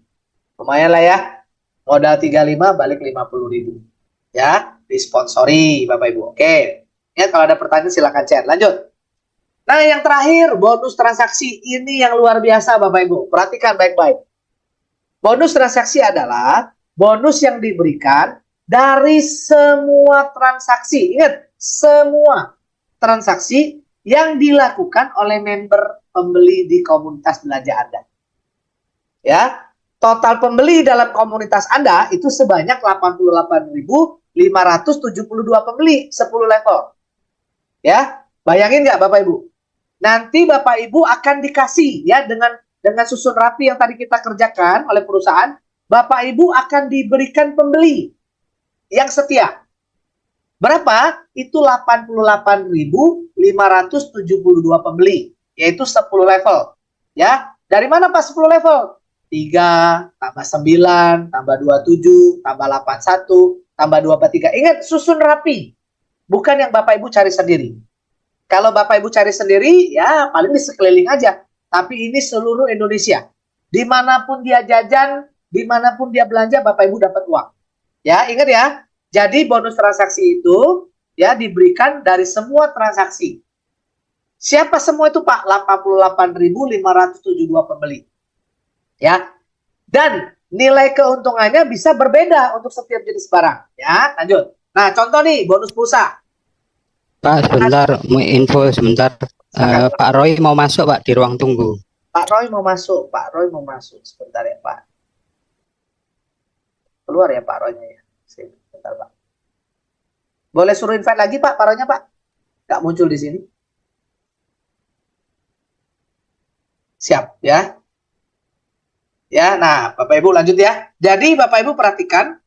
Lumayan lah ya. Modal 35, balik 50.000. Ya, disponsori Bapak Ibu. Oke. Ya, kalau ada pertanyaan silakan chat. Lanjut. Nah, yang terakhir bonus transaksi. Ini yang luar biasa Bapak Ibu. Perhatikan baik-baik. Bonus transaksi adalah bonus yang diberikan dari semua transaksi. Ingat, semua transaksi yang dilakukan oleh member pembeli di komunitas belanja Anda. Ya, total pembeli dalam komunitas Anda itu sebanyak 88.572 pembeli, 10 level. Ya, bayangin nggak Bapak Ibu? Nanti Bapak Ibu akan dikasih ya dengan susun rapi yang tadi kita kerjakan oleh perusahaan, Bapak Ibu akan diberikan pembeli yang setia. Berapa? Itu 88.572 pembeli, yaitu 10 level. Ya, dari mana Pak 10 level? 3 tambah 9 tambah 27 tambah 81 tambah 23. Ingat, susun rapi. Bukan yang Bapak Ibu cari sendiri. Kalau Bapak Ibu cari sendiri, ya paling di sekeliling aja. Tapi ini seluruh Indonesia. Dimanapun dia jajan, dimanapun dia belanja, Bapak Ibu dapat uang. Ya, ingat ya. Jadi bonus transaksi itu ya diberikan dari semua transaksi. Siapa semua itu Pak? 88.572 pembeli. Ya. Dan nilai keuntungannya bisa berbeda untuk setiap jenis barang. Ya, lanjut. Nah, contoh nih bonus pulsa. Pak, sebentar, mau info sebentar. Pak Roy mau masuk Pak di ruang tunggu. Pak Roy mau masuk. Pak Roy mau masuk. Sebentar ya Pak. Keluar ya Pak Roy-nya ya. Sebentar Pak. Boleh suruh invite lagi Pak, Pak Roy-nya Pak? Nggak muncul di sini. Siap ya. Ya, nah Bapak Ibu lanjut ya. Jadi Bapak Ibu perhatikan.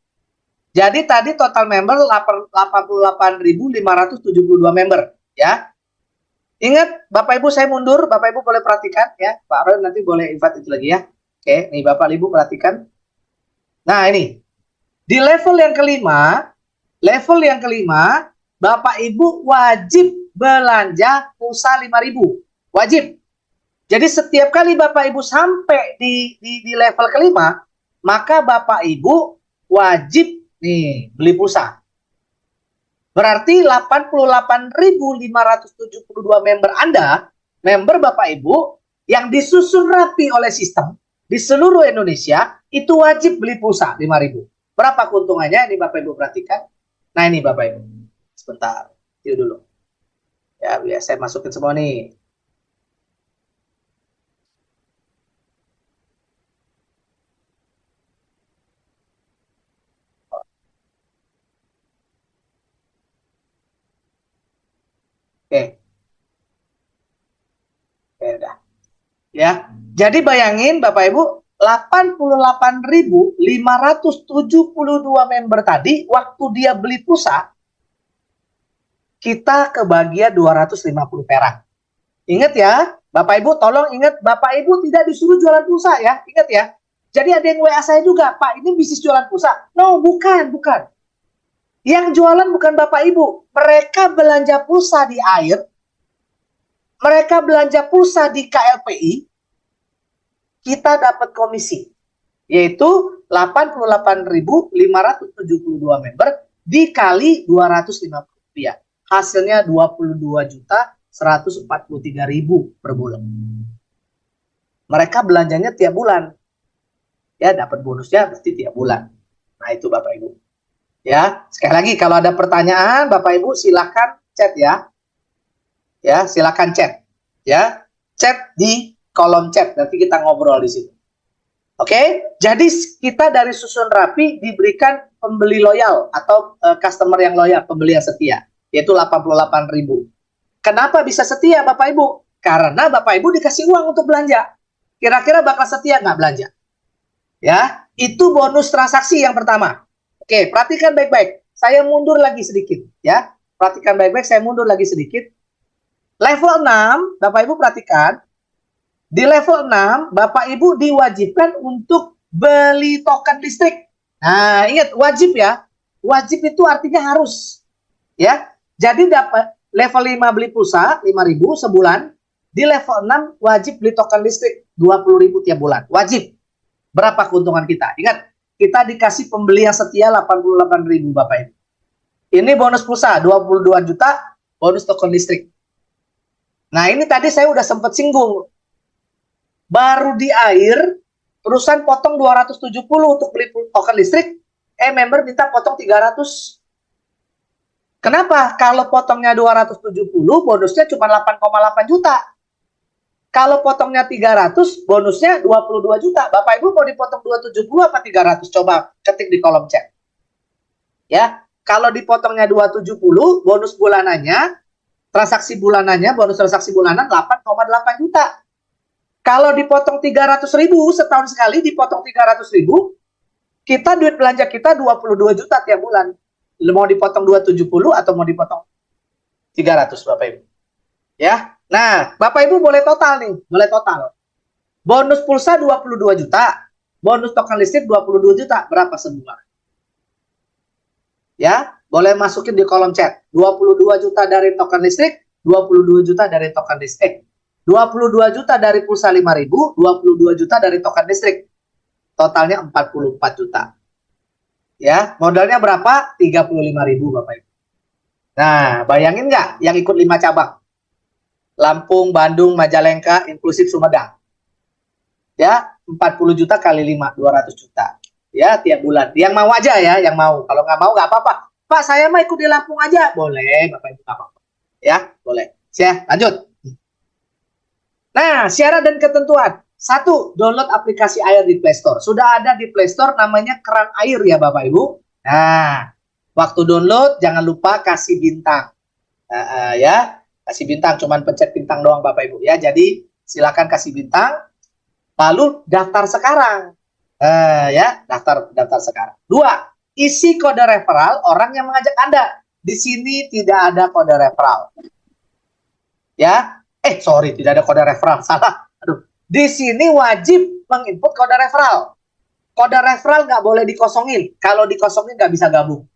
Jadi tadi total member 88.572 member ya. Ingat Bapak Ibu saya mundur, Bapak Ibu boleh perhatikan ya. Pak Roy nanti boleh invite itu lagi ya. Oke, nih Bapak Ibu perhatikan. Nah, ini. Di level yang kelima, Bapak Ibu wajib belanja pulsa 5.000. Wajib. Jadi setiap kali Bapak Ibu sampai di level kelima, maka Bapak Ibu wajib nih beli pulsa. Berarti 88.572 member Anda, member Bapak Ibu yang disusun rapi oleh sistem di seluruh Indonesia itu wajib beli pulsa 5.000. Berapa keuntungannya? Ini Bapak Ibu perhatikan. Nah ini Bapak Ibu. Sebentar, yuk dulu. Ya, biar saya masukin semua nih. Oke. Oke, udah. Ya. Jadi bayangin Bapak Ibu, 88.572 member tadi waktu dia beli pulsa kita kebagian 250 perak. Ingat ya, Bapak Ibu tolong ingat, Bapak Ibu tidak disuruh jualan pulsa ya. Ingat ya. Jadi ada yang WA saya juga, Pak ini bisnis jualan pulsa. No, bukan. Yang jualan bukan Bapak Ibu. Mereka belanja pulsa di AIR, mereka belanja pulsa di KLPI, kita dapat komisi. Yaitu 88.572 member dikali 250 rupiah. Hasilnya 22.143.000 per bulan. Mereka belanjanya tiap bulan. Ya, dapat bonusnya pasti tiap bulan. Nah, itu Bapak Ibu. Ya, sekali lagi kalau ada pertanyaan Bapak Ibu silakan chat ya. Ya, silakan chat. Ya, chat di kolom chat, nanti kita ngobrol di situ. Oke, jadi kita dari susun rapi diberikan pembeli loyal atau customer yang loyal, pembeli yang setia, yaitu 88.000. Kenapa bisa setia Bapak Ibu? Karena Bapak Ibu dikasih uang untuk belanja. Kira-kira bakal setia nggak belanja? Ya, itu bonus transaksi yang pertama. Oke, perhatikan baik-baik. Saya mundur lagi sedikit, ya. Perhatikan baik-baik, saya mundur lagi sedikit. Level 6, Bapak Ibu perhatikan. Di level 6, Bapak Ibu diwajibkan untuk beli token listrik. Nah, ingat wajib ya. Wajib itu artinya harus. Ya. Jadi dapat level 5 beli pulsa 5.000 sebulan, di level 6 wajib beli token listrik 20.000 tiap bulan. Wajib. Berapa keuntungan kita? Ingat, kita dikasih pembeli yang setia 88.000 Bapak Ibu. Ini bonus pulsa 22 juta, bonus token listrik. Nah, ini tadi saya udah sempat singgung. Baru di AIR, perusahaan potong 270 untuk beli token listrik, member minta potong 300. Kenapa? Kalau potongnya 270, bonusnya cuma 8,8 juta. Kalau potongnya 300, bonusnya 22 juta. Bapak Ibu mau dipotong 270 apa 300? Coba ketik di kolom chat. Ya, kalau dipotongnya 270, bonus bulanannya, bonus transaksi bulanan 8,8 juta. Kalau dipotong 300.000 setahun sekali, dipotong 300.000, kita duit belanja kita 22 juta tiap bulan. Mau dipotong 270 atau mau dipotong 300 Bapak Ibu? Ya. Nah, Bapak Ibu boleh total nih, boleh total. Bonus pulsa 22 juta, bonus token listrik 22 juta, berapa sebulan? Ya, boleh masukin di kolom chat. 22 juta dari token listrik, 22 juta dari token listrik. 22 juta dari pulsa 5.000, 22 juta dari token listrik. Totalnya 44 juta. Ya, modalnya berapa? 35.000 Bapak Ibu. Nah, bayangin nggak yang ikut 5 cabang? Lampung, Bandung, Majalengka, inklusif Sumedang. Ya, 40 juta kali 5, 200 juta. Ya, tiap bulan. Yang mau aja ya, yang mau. Kalau nggak mau nggak apa-apa. Pak, saya mah ikut di Lampung aja. Boleh, Bapak Ibu, nggak apa-apa. Ya, boleh. Ya, lanjut. Nah, syarat dan ketentuan. 1, download aplikasi air di Play Store. Sudah ada di Play Store namanya keran air ya Bapak Ibu. Nah, waktu download jangan lupa kasih bintang. Ya, kasih bintang. Cuman pencet bintang doang Bapak Ibu. Ya, jadi silakan kasih bintang. Lalu daftar sekarang. Ya, daftar sekarang. 2, isi kode referral orang yang mengajak Anda. Di sini tidak ada kode referral. Ya, sorry, tidak ada kode referral. Salah. Aduh. Di sini wajib menginput kode referral. Kode referral nggak boleh dikosongin. Kalau dikosongin nggak bisa gabung.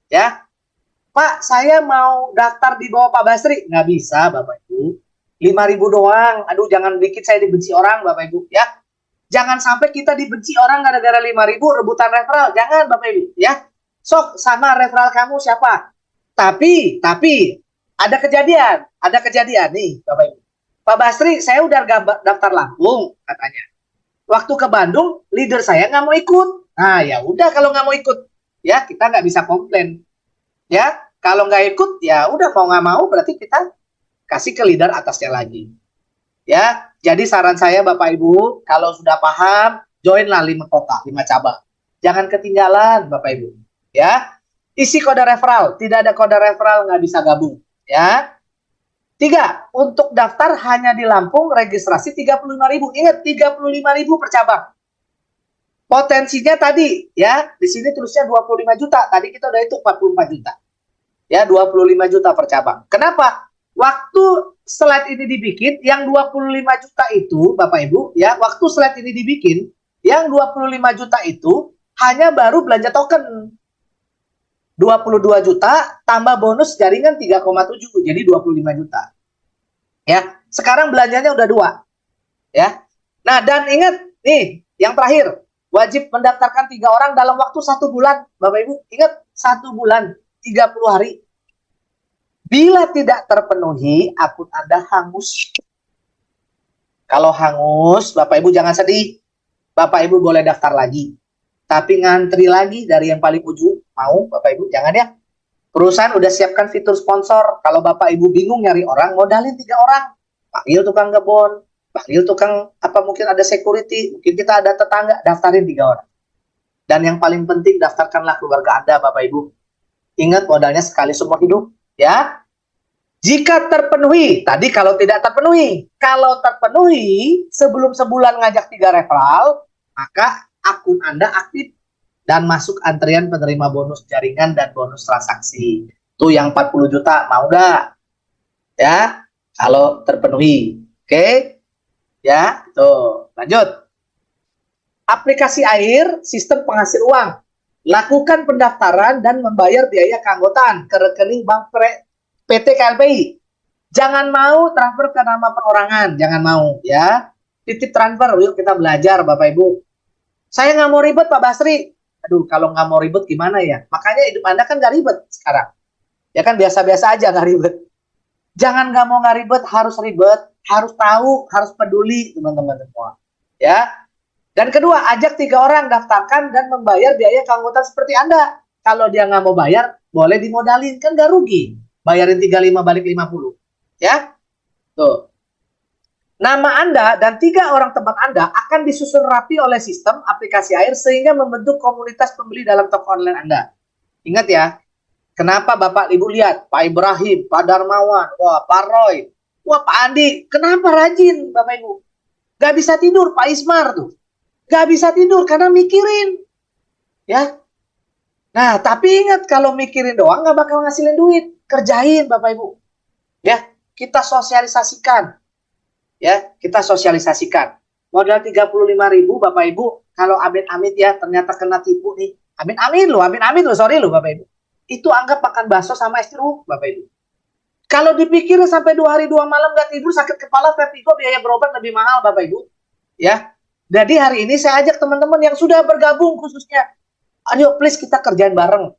Ya, Pak, saya mau daftar di bawah Pak Basri. Nggak bisa, Bapak Ibu. 5.000 doang. Aduh, jangan bikin saya dibenci orang, Bapak Ibu. Ya, jangan sampai kita dibenci orang gara-gara 5.000 rebutan referral. Jangan, Bapak Ibu. Ya, sok sama referral kamu siapa? Tapi ada kejadian nih, Bapak Ibu. Pak Basri, saya udah daftar Lampung, katanya. Waktu ke Bandung, leader saya nggak mau ikut. Nah, ya udah kalau nggak mau ikut, ya kita nggak bisa komplain. Ya, kalau nggak ikut, ya udah mau nggak mau berarti kita kasih ke leader atasnya lagi. Ya, jadi saran saya Bapak Ibu, kalau sudah paham, joinlah 5 kota, 5 cabang. Jangan ketinggalan Bapak Ibu. Ya, isi kode referral. Tidak ada kode referral nggak bisa gabung. Ya. 3, untuk daftar hanya di Lampung registrasi 35.000. Ingat 35.000 per cabang. Potensinya tadi ya, di sini tulisnya 25 juta. Tadi kita udah hitung 44 juta. Ya, 25 juta per cabang. Kenapa? Waktu slide ini dibikin, yang 25 juta itu, Bapak Ibu, ya, waktu slide ini dibikin, yang 25 juta itu hanya baru belanja token. 22 juta tambah bonus jaringan 3,7, jadi 25 juta. Ya, sekarang belanjanya udah 2. Ya. Nah, dan ingat nih, yang terakhir, wajib mendaftarkan 3 orang dalam waktu 1 bulan. Bapak Ibu, ingat 1 bulan, 30 hari. Bila tidak terpenuhi, akun Anda hangus. Kalau hangus, Bapak Ibu jangan sedih. Bapak Ibu boleh daftar lagi. Tapi ngantri lagi dari yang paling ujung. Mau Bapak Ibu? Jangan ya. Perusahaan udah siapkan fitur sponsor. Kalau Bapak Ibu bingung nyari orang, modalin 3 orang. Panggil tukang kebun, panggil tukang apa, mungkin ada security, mungkin kita ada tetangga, daftarin 3 orang. Dan yang paling penting, daftarkanlah keluarga Anda Bapak Ibu. Ingat modalnya sekali seumur hidup. Ya. Jika terpenuhi, tadi kalau tidak terpenuhi. Kalau terpenuhi, sebelum sebulan ngajak 3 referral, maka akun Anda aktif dan masuk antrian penerima bonus jaringan dan bonus transaksi. Itu yang 40 juta, mau nggak? Ya, kalau terpenuhi. Oke? Ya, tuh. Lanjut. Aplikasi air, sistem penghasil uang. Lakukan pendaftaran dan membayar biaya keanggotaan ke rekening bank PT KLPI. Jangan mau transfer ke nama perorangan, jangan mau ya. Titip transfer, yuk kita belajar Bapak Ibu. Saya nggak mau ribet Pak Basri. Aduh, kalau nggak mau ribet gimana ya? Makanya hidup Anda kan nggak ribet sekarang. Ya kan biasa-biasa aja nggak ribet. Jangan nggak mau nggak ribet, harus ribet, harus tahu, harus peduli teman-teman semua. Ya. Dan kedua, ajak 3 orang, daftarkan dan membayar biaya keanggotaan seperti Anda. Kalau dia nggak mau bayar, boleh dimodalin, kan nggak rugi. Bayarin 35 balik 50. Ya. Tuh. Nama Anda dan 3 orang teman Anda akan disusun rapi oleh sistem aplikasi air sehingga membentuk komunitas pembeli dalam toko online Anda. Ingat ya, kenapa Bapak Ibu lihat Pak Ibrahim, Pak Darmawan, wah Pak Roy, wah Pak Andi, kenapa rajin Bapak Ibu? Gak bisa tidur Pak Ismar tuh. Gak bisa tidur karena mikirin. Ya. Nah, tapi ingat kalau mikirin doang nggak bakal ngasilin duit. Kerjain Bapak Ibu. Ya, kita sosialisasikan. Ya, kita sosialisasikan. Modal 35.000 Bapak Ibu, kalau amit-amit ya ternyata kena tipu nih. Amit-amit loh, sorry loh Bapak Ibu. Itu anggap makan bakso sama es jeruk Bapak Ibu. Kalau dipikir sampai 2 hari 2 malam nggak tidur, sakit kepala, vertigo, biaya berobat lebih mahal Bapak Ibu. Ya, jadi hari ini saya ajak teman-teman yang sudah bergabung khususnya, ayo please kita kerjain bareng.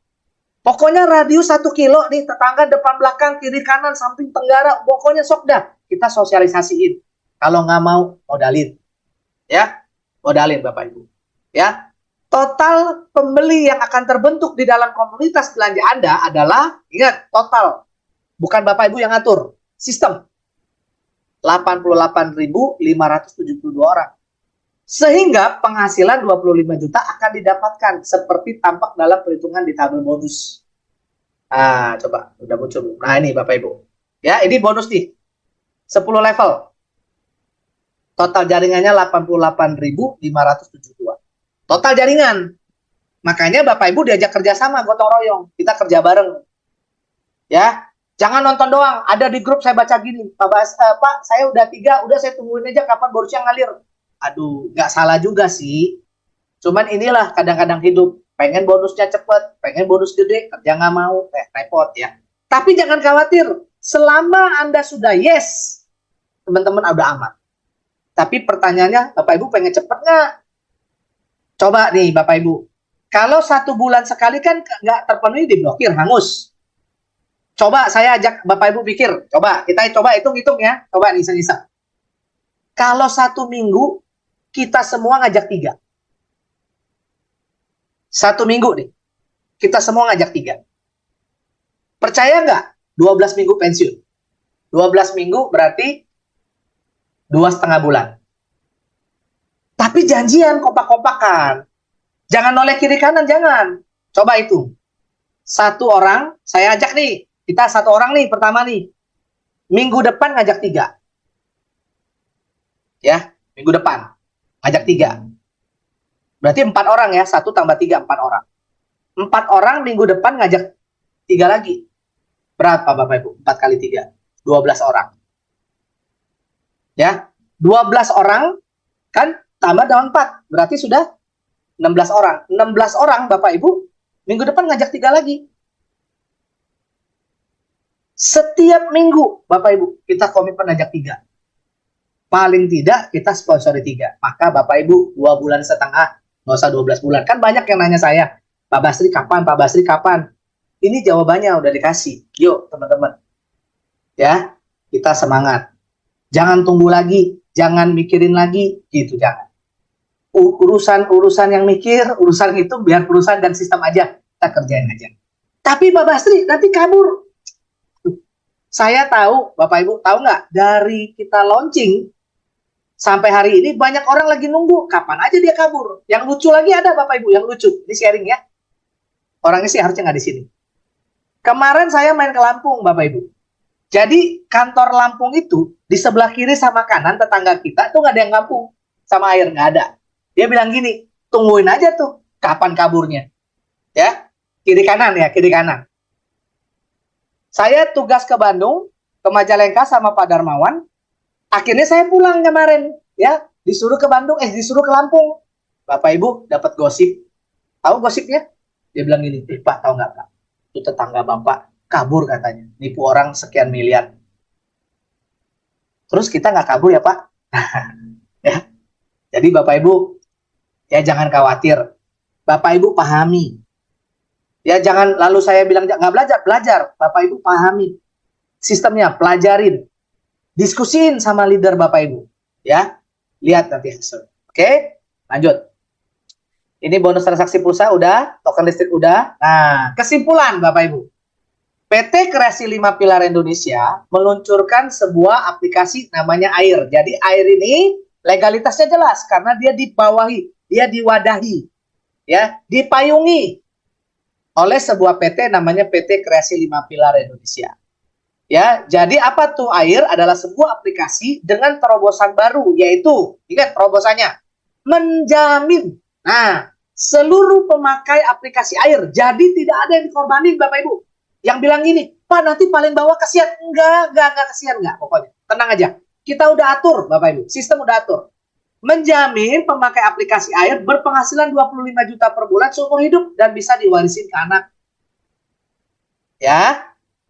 Pokoknya radius 1 kilo nih, tetangga depan belakang, kiri kanan, samping tenggara, pokoknya sok dah kita sosialisasiin. Kalau nggak mau, modalin. Ya, modalin Bapak Ibu. Ya, total pembeli yang akan terbentuk di dalam komunitas belanja Anda adalah, ingat, total. Bukan Bapak Ibu yang ngatur, sistem. 88.572 orang. Sehingga penghasilan 25 juta akan didapatkan seperti tampak dalam perhitungan di tabel bonus. Nah, coba udah muncul. Nah, ini Bapak Ibu. Ya, ini bonus nih. 10 level. Total jaringannya 88.572. Total jaringan. Makanya Bapak Ibu diajak kerjasama, gotong royong. Kita kerja bareng. Ya, jangan nonton doang. Ada di grup saya baca gini, Pak, saya udah 3, udah saya tungguin aja kapan bonusnya ngalir. Aduh, nggak salah juga sih. Cuman inilah kadang-kadang hidup. Pengen bonusnya cepet, pengen bonus gede, kerja nggak mau, repot ya. Tapi jangan khawatir, selama Anda sudah yes, teman-teman udah aman. Tapi pertanyaannya, Bapak Ibu pengen cepet nggak? Coba nih Bapak Ibu, kalau 1 bulan sekali kan nggak terpenuhi, diblokir, hangus. Coba saya ajak Bapak Ibu pikir, kita coba hitung-hitung ya, coba nih iseng-iseng. Kalau 1 minggu, kita semua ngajak 3. 1 minggu nih, kita semua ngajak 3. Percaya nggak? 12 minggu pensiun. 12 minggu berarti 2,5 bulan. Tapi janjian, kompak-kompakan. Jangan noleh kiri kanan, jangan. Coba itu. 1 orang, saya ajak nih. Kita 1 orang nih, pertama nih. Minggu depan ngajak 3. Ya, minggu depan ngajak 3. Berarti 4 orang ya, 1 tambah 3, 4 orang. 4 orang minggu depan ngajak 3 lagi. Berapa Bapak Ibu? 4 kali 3. 12 orang. Ya, 12 orang kan tambah dengan 4. Berarti sudah 16 orang. 16 orang Bapak Ibu, minggu depan ngajak 3 lagi. Setiap minggu Bapak Ibu, kita komitmen ngajak 3. Paling tidak kita sponsori 3. Maka Bapak Ibu 2,5 bulan, nggak usah 12 bulan. Kan banyak yang nanya saya, Pak Basri kapan, Pak Basri kapan? Ini jawabannya udah dikasih. Yuk teman-teman. Ya, kita semangat. Jangan tunggu lagi, jangan mikirin lagi, gitu jangan. Urusan yang mikir, urusan itu biar perusahaan dan sistem aja, kita kerjain aja. Tapi Pak Basri nanti kabur. Saya tahu, Bapak Ibu tahu nggak, dari kita launching sampai hari ini banyak orang lagi nunggu kapan aja dia kabur. Yang lucu lagi ada Bapak Ibu, yang lucu. Ini sharing ya. Orangnya sih harusnya nggak di sini. Kemarin saya main ke Lampung Bapak Ibu. Jadi kantor Lampung itu di sebelah kiri sama kanan tetangga kita tuh nggak ada yang ngampung sama air, nggak ada. Dia bilang gini, tungguin aja tuh kapan kaburnya. Ya, kiri kanan ya, kiri kanan. Saya tugas ke Bandung, ke Majalengka sama Pak Darmawan. Akhirnya saya pulang kemarin, ya, disuruh ke Bandung, disuruh ke Lampung. Bapak Ibu dapat gosip. Tahu gosipnya? Dia bilang gini, Pak, tahu nggak Pak? Itu tetangga Bapak kabur katanya, nipu orang sekian miliar. Terus kita nggak kabur ya Pak? Ya. Jadi Bapak Ibu, ya jangan khawatir. Bapak Ibu pahami. Ya jangan lalu saya bilang nggak belajar. Bapak Ibu pahami sistemnya, pelajarin, diskusin sama leader Bapak Ibu. Ya, lihat nanti hasil. Oke, lanjut. Ini bonus transaksi pulsa udah, token listrik udah. Nah, kesimpulan Bapak Ibu. PT Kreasi 5 Pilar Indonesia meluncurkan sebuah aplikasi namanya AIR. Jadi AIR ini legalitasnya jelas karena dia dibawahi, dia diwadahi, ya, dipayungi oleh sebuah PT namanya PT Kreasi 5 Pilar Indonesia. Ya, jadi apa tuh AIR? Adalah sebuah aplikasi dengan terobosan baru, yaitu ingat terobosannya menjamin. Nah, seluruh pemakai aplikasi air. Jadi tidak ada yang dikorbanin Bapak Ibu. Yang bilang gini, Pak nanti paling bawah kasihan. Enggak kasihan enggak. Pokoknya tenang aja. Kita udah atur Bapak Ibu, sistem udah atur. Menjamin pemakai aplikasi air berpenghasilan 25 juta per bulan seumur hidup dan bisa diwarisin ke anak. Ya.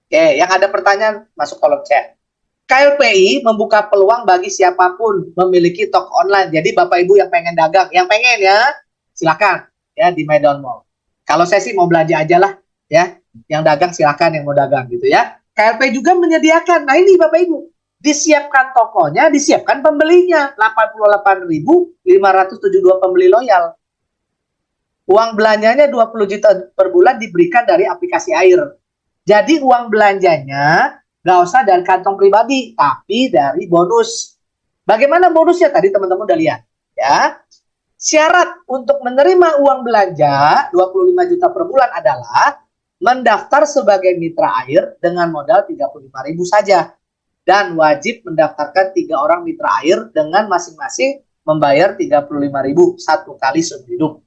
Oke, yang ada pertanyaan masuk kolom chat. KLPI membuka peluang bagi siapapun memiliki toko online. Jadi Bapak Ibu yang pengen dagang, yang pengen ya, silakan ya di Medan Mall. Kalau saya sih mau belanja aja lah ya. Yang dagang silakan yang mau dagang gitu ya. KLPI juga menyediakan. Nah ini Bapak Ibu, disiapkan tokonya, disiapkan pembelinya. 88.572 pembeli loyal. Uang belanjanya 20 juta per bulan diberikan dari aplikasi air. Jadi uang belanjanya nggak usah dari kantong pribadi, tapi dari bonus. Bagaimana bonusnya tadi teman-teman udah lihat ya. Syarat untuk menerima uang belanja 25 juta per bulan adalah mendaftar sebagai mitra air dengan modal 35.000 saja. Dan wajib mendaftarkan 3 orang mitra air dengan masing-masing membayar 35.000 satu kali seumur hidup.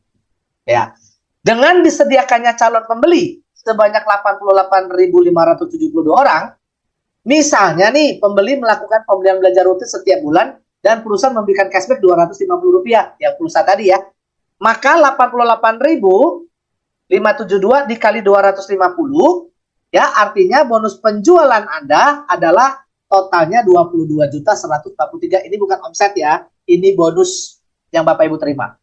Ya. Dengan disediakannya calon pembeli sebanyak 88.572 orang, misalnya nih pembeli melakukan pembelian belanja rutin setiap bulan dan perusahaan memberikan cashback Rp250 yang pulsa tadi ya, maka 88.572 dikali 250 ya, artinya bonus penjualan Anda adalah totalnya 22.143. Ini bukan omset ya, ini bonus yang Bapak Ibu terima.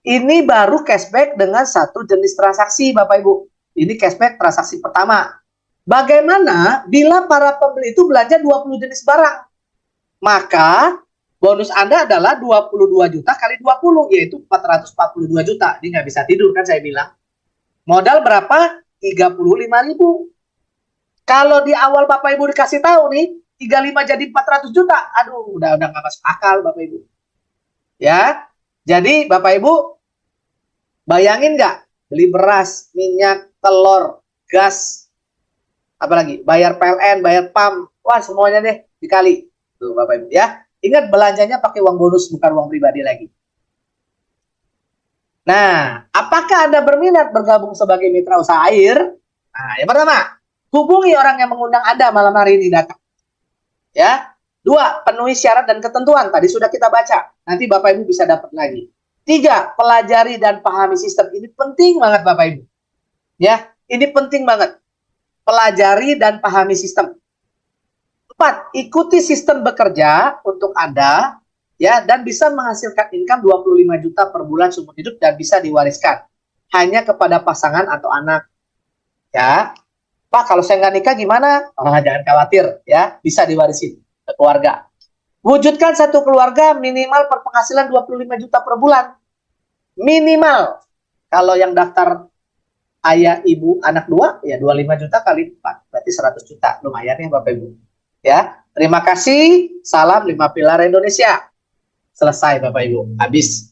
Ini baru cashback dengan satu jenis transaksi Bapak Ibu. Ini cashback transaksi pertama. Bagaimana bila para pembeli itu belanja 20 jenis barang? Maka bonus Anda adalah 22 juta kali 20, yaitu 442 juta. Ini nggak bisa tidur kan saya bilang. Modal berapa? 35.000. Kalau di awal Bapak Ibu dikasih tahu nih, 35 jadi 400 juta. Aduh, udah nggak masuk akal Bapak Ibu. Ya, jadi Bapak Ibu, bayangin nggak? Beli beras, minyak, telur, gas, apalagi bayar PLN, bayar PAM, wah semuanya deh dikali. Tuh Bapak Ibu ya. Ingat belanjanya pakai uang bonus bukan uang pribadi lagi. Nah, apakah Anda berminat bergabung sebagai mitra usaha air? Nah, yang pertama, hubungi orang yang mengundang Anda malam hari ini datang. Ya. 2, penuhi syarat dan ketentuan. Tadi sudah kita baca. Nanti Bapak Ibu bisa dapat lagi. 3, pelajari dan pahami sistem. Ini penting banget Bapak Ibu. Ya, ini penting banget. Pelajari dan pahami sistem. 4, ikuti sistem bekerja untuk Anda ya, dan bisa menghasilkan income 25 juta per bulan seumur hidup dan bisa diwariskan hanya kepada pasangan atau anak. Ya. Pak, kalau saya nggak nikah gimana? Oh, jangan khawatir ya, bisa diwarisin ke keluarga. Wujudkan satu keluarga minimal berpenghasilan 25 juta per bulan. Minimal. Kalau yang daftar ayah, ibu, anak 2, ya 25 juta kali 4. Berarti 100 juta. Lumayan ya Bapak Ibu. Ya, terima kasih. Salam 5 Pilar Indonesia. Selesai Bapak Ibu. Habis.